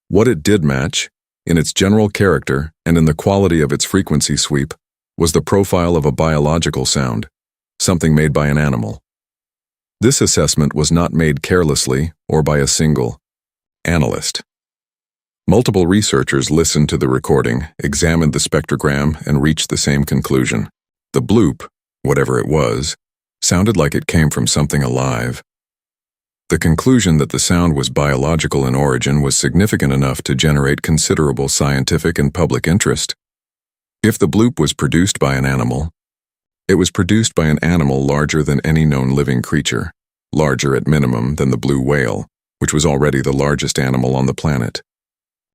What it did match, in its general character and in the quality of its frequency sweep, was the profile of a biological sound, something made by an animal. This assessment was not made carelessly or by a single analyst. Multiple researchers listened to the recording, examined the spectrogram, and reached the same conclusion. The bloop, whatever it was, sounded like it came from something alive. The conclusion that the sound was biological in origin was significant enough to generate considerable scientific and public interest. If the bloop was produced by an animal, it was produced by an animal larger than any known living creature, larger at minimum than the blue whale, which was already the largest animal on the planet.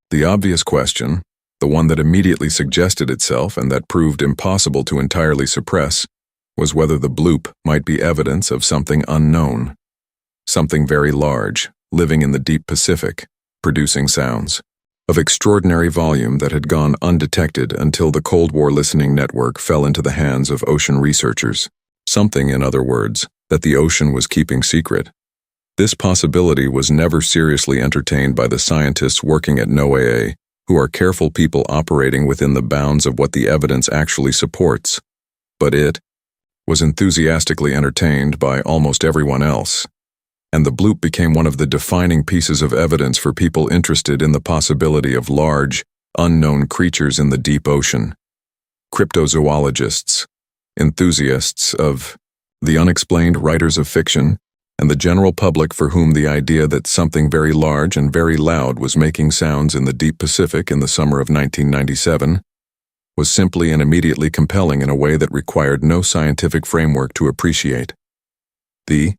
The obvious question, the one that immediately suggested itself and that proved impossible to entirely suppress, was whether the bloop might be evidence of something unknown, something very large, living in the deep Pacific, producing sounds of extraordinary volume that had gone undetected until the Cold War listening network fell into the hands of ocean researchers. Something, in other words, that the ocean was keeping secret. This possibility was never seriously entertained by the scientists working at NOAA, who are careful people operating within the bounds of what the evidence actually supports. But it was enthusiastically entertained by almost everyone else, and the bloop became one of the defining pieces of evidence for people interested in the possibility of large, unknown creatures in the deep ocean. Cryptozoologists, enthusiasts of the unexplained, writers of fiction, and the general public for whom the idea that something very large and very loud was making sounds in the deep Pacific in the summer of 1997 was simply and immediately compelling in a way that required no scientific framework to appreciate. The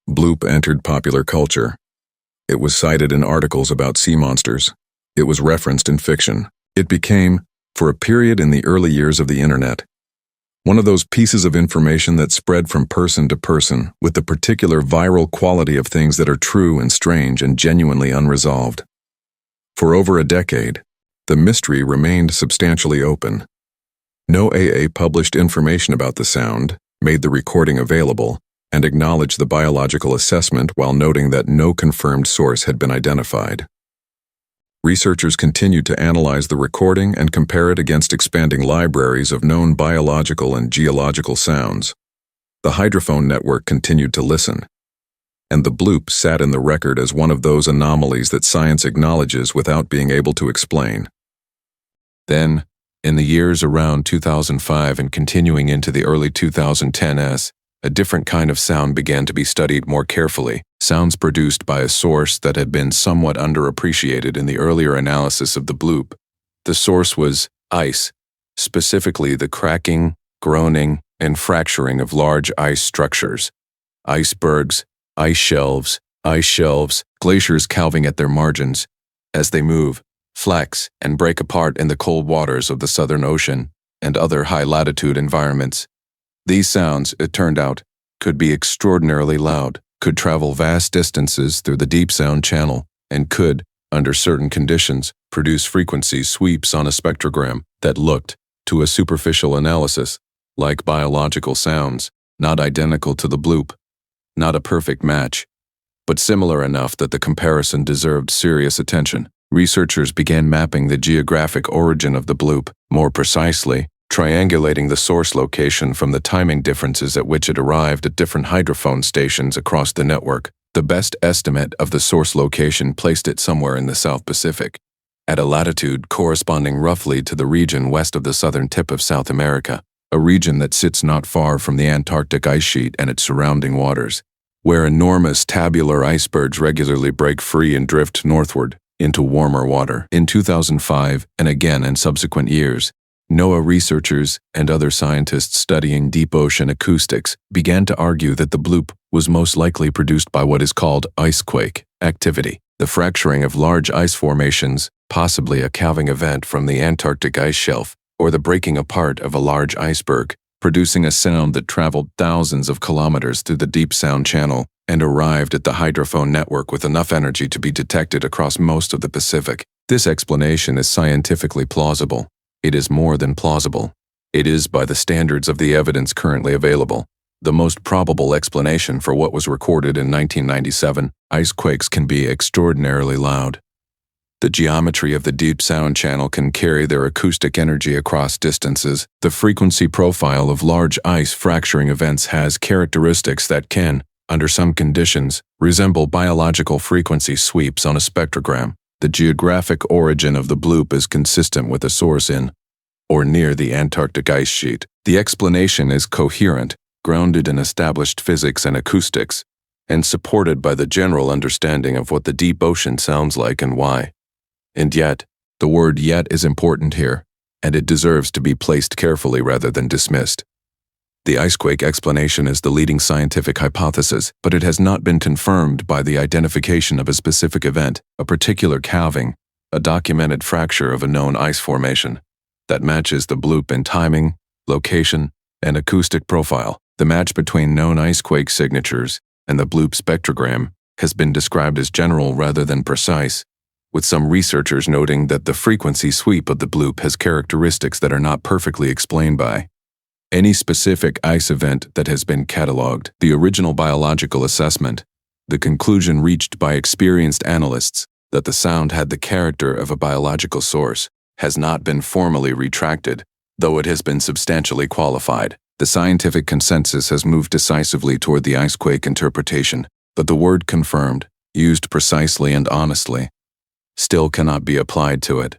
bloop entered popular culture. It was cited in articles about sea monsters. It was referenced in fiction. It became, for a period in the early years of the internet, one of those pieces of information that spread from person to person with the particular viral quality of things that are true and strange and genuinely unresolved. For over a decade, the mystery remained substantially open. No AA published information about the sound, made the recording available, and acknowledged the biological assessment while noting that no confirmed source had been identified. Researchers continued to analyze the recording and compare it against expanding libraries of known biological and geological sounds. The hydrophone network continued to listen, and the bloop sat in the record as one of those anomalies that science acknowledges without being able to explain. Then, in the years around 2005 and continuing into the early 2010s, a different kind of sound began to be studied more carefully, sounds produced by a source that had been somewhat underappreciated in the earlier analysis of the bloop. The source was ice, specifically the cracking, groaning, and fracturing of large ice structures. Icebergs, ice shelves, glaciers calving at their margins as they move, flex, and break apart in the cold waters of the Southern Ocean and other high-latitude environments. These sounds, it turned out, could be extraordinarily loud, could travel vast distances through the deep sound channel, and could, under certain conditions, produce frequency sweeps on a spectrogram that looked, to a superficial analysis, like biological sounds, not identical to the bloop, not a perfect match, but similar enough that the comparison deserved serious attention. Researchers began mapping the geographic origin of the bloop, more precisely, triangulating the source location from the timing differences at which it arrived at different hydrophone stations across the network. The best estimate of the source location placed it somewhere in the South Pacific, at a latitude corresponding roughly to the region west of the southern tip of South America, a region that sits not far from the Antarctic ice sheet and its surrounding waters, where enormous tabular icebergs regularly break free and drift northward into warmer water. In 2005, and again in subsequent years, NOAA researchers and other scientists studying deep ocean acoustics began to argue that the bloop was most likely produced by what is called icequake activity, the fracturing of large ice formations, possibly a calving event from the Antarctic ice shelf, or the breaking apart of a large iceberg, producing a sound that traveled thousands of kilometers through the deep sound channel and arrived at the hydrophone network with enough energy to be detected across most of the Pacific. This explanation is scientifically plausible. It is more than plausible. It is, by the standards of the evidence currently available, the most probable explanation for what was recorded in 1997. Icequakes can be extraordinarily loud. The geometry of the deep sound channel can carry their acoustic energy across distances. The frequency profile of large ice fracturing events has characteristics that can, under some conditions, resemble biological frequency sweeps on a spectrogram. The geographic origin of the bloop is consistent with a source in or near the Antarctic ice sheet. The explanation is coherent, grounded in established physics and acoustics, and supported by the general understanding of what the deep ocean sounds like and why. And yet, the word yet is important here, and it deserves to be placed carefully rather than dismissed. The icequake explanation is the leading scientific hypothesis, but it has not been confirmed by the identification of a specific event, a particular calving, a documented fracture of a known ice formation, that matches the bloop in timing, location, and acoustic profile. The match between known icequake signatures and the bloop spectrogram has been described as general rather than precise, with some researchers noting that the frequency sweep of the bloop has characteristics that are not perfectly explained by any specific ice event that has been catalogued. The original biological assessment, the conclusion reached by experienced analysts that the sound had the character of a biological source, has not been formally retracted, though it has been substantially qualified. The scientific consensus has moved decisively toward the icequake interpretation, but the word confirmed, used precisely and honestly, still cannot be applied to it.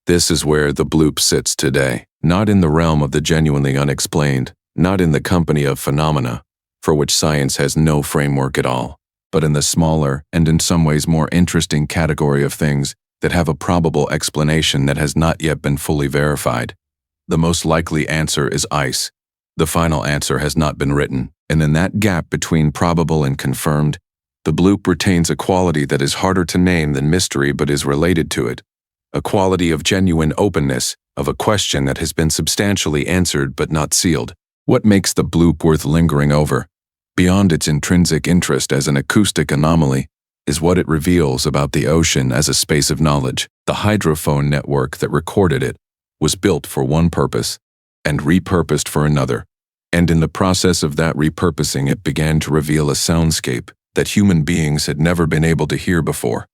This is where the bloop sits today, not in the realm of the genuinely unexplained, not in the company of phenomena, for which science has no framework at all, but in the smaller and in some ways more interesting category of things that have a probable explanation that has not yet been fully verified. The most likely answer is ice. The final answer has not been written, and in that gap between probable and confirmed, the bloop retains a quality that is harder to name than mystery but is related to it, a quality of genuine openness, of a question that has been substantially answered but not sealed. What makes the bloop worth lingering over, beyond its intrinsic interest as an acoustic anomaly, is what it reveals about the ocean as a space of knowledge. The hydrophone network that recorded it was built for one purpose and repurposed for another, and in the process of that repurposing it began to reveal a soundscape that human beings had never been able to hear before.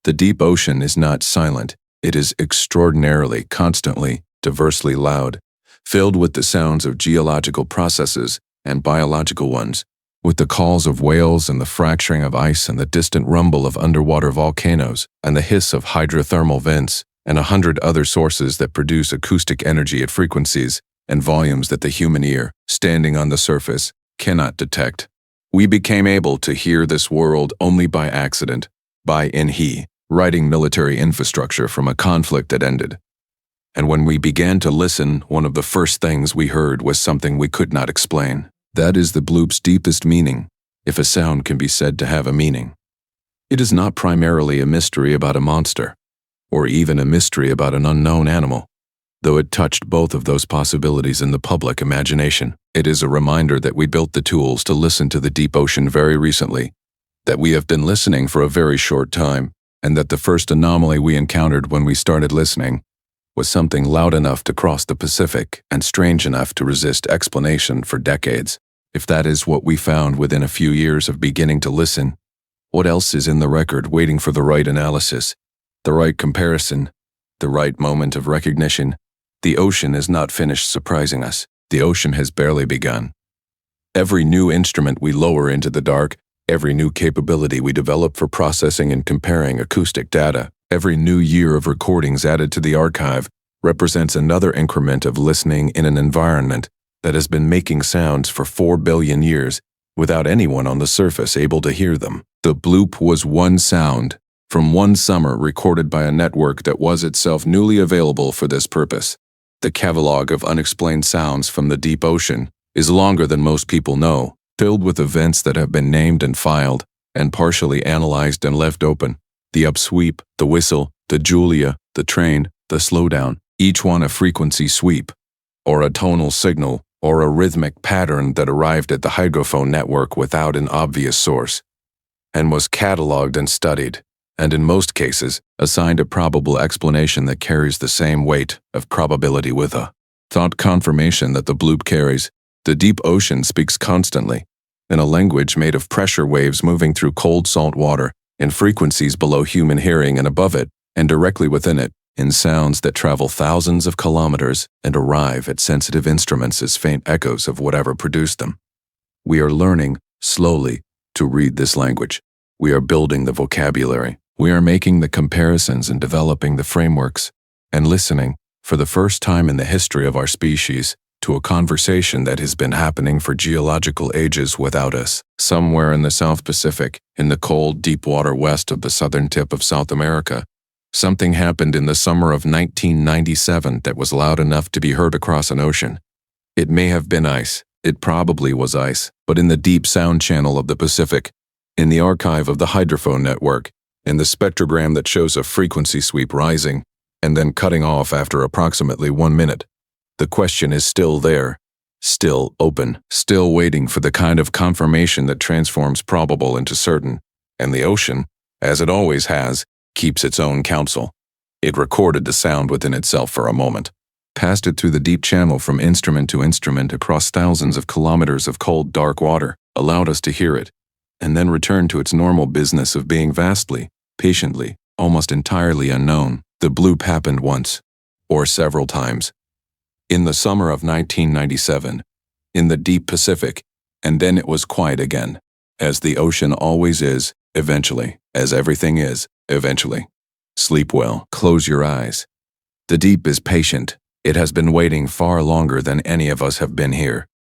The deep ocean is not silent, it is extraordinarily, constantly, diversely loud, filled with the sounds of geological processes and biological ones, with the calls of whales and the fracturing of ice and the distant rumble of underwater volcanoes and the hiss of hydrothermal vents and 100 other sources that produce acoustic energy at frequencies and volumes that the human ear, standing on the surface, cannot detect. We became able to hear this world only by accident, by righting military infrastructure from a conflict that ended. And when we began to listen, one of the first things we heard was something we could not explain. That is the bloop's deepest meaning, if a sound can be said to have a meaning. It is not primarily a mystery about a monster, or even a mystery about an unknown animal, though it touched both of those possibilities in the public imagination. It is a reminder that we built the tools to listen to the deep ocean very recently, that we have been listening for a very short time, and that the first anomaly we encountered when we started listening was something loud enough to cross the Pacific and strange enough to resist explanation for decades. If that is what we found within a few years of beginning to listen, what else is in the record waiting for the right analysis, the right comparison, the right moment of recognition? The ocean is not finished surprising us. The ocean has barely begun. Every new instrument we lower into the dark, every new capability we develop for processing and comparing acoustic data, every new year of recordings added to the archive represents another increment of listening in an environment that has been making sounds for 4 billion years without anyone on the surface able to hear them. The bloop was one sound from one summer recorded by a network that was itself newly available for this purpose. The catalog of unexplained sounds from the deep ocean is longer than most people know, filled with events that have been named and filed, and partially analyzed and left open. The upsweep, the whistle, the Julia, the train, the slowdown, each one a frequency sweep, or a tonal signal, or a rhythmic pattern that arrived at the hydrophone network without an obvious source, and was cataloged and studied, and in most cases assigned a probable explanation that carries the same weight of probability with a thought confirmation that the bloop carries. The deep ocean speaks constantly, in a language made of pressure waves moving through cold salt water, in frequencies below human hearing and above it, and directly within it, in sounds that travel thousands of kilometers and arrive at sensitive instruments as faint echoes of whatever produced them. We are learning, slowly, to read this language. We are building the vocabulary. We are making the comparisons and developing the frameworks, and listening, for the first time in the history of our species, to a conversation that has been happening for geological ages without us. Somewhere in the South Pacific, in the cold, deep water west of the southern tip of South America, something happened in the summer of 1997 that was loud enough to be heard across an ocean. It may have been ice. It probably was ice, but in the deep sound channel of the Pacific, in the archive of the hydrophone network, in the spectrogram that shows a frequency sweep rising and then cutting off after approximately 1 minute, the question is still there, still open, still waiting for the kind of confirmation that transforms probable into certain, and the ocean, as it always has, keeps its own counsel. It recorded the sound within itself for a moment, passed it through the deep channel from instrument to instrument across thousands of kilometers of cold, dark water, allowed us to hear it, and then returned to its normal business of being vastly, patiently, almost entirely unknown. The bloop happened once, or several times, in the summer of 1997, in the deep Pacific, and then it was quiet again, as the ocean always is, eventually, as everything is, eventually. Sleep well, close your eyes. The deep is patient. It has been waiting far longer than any of us have been here.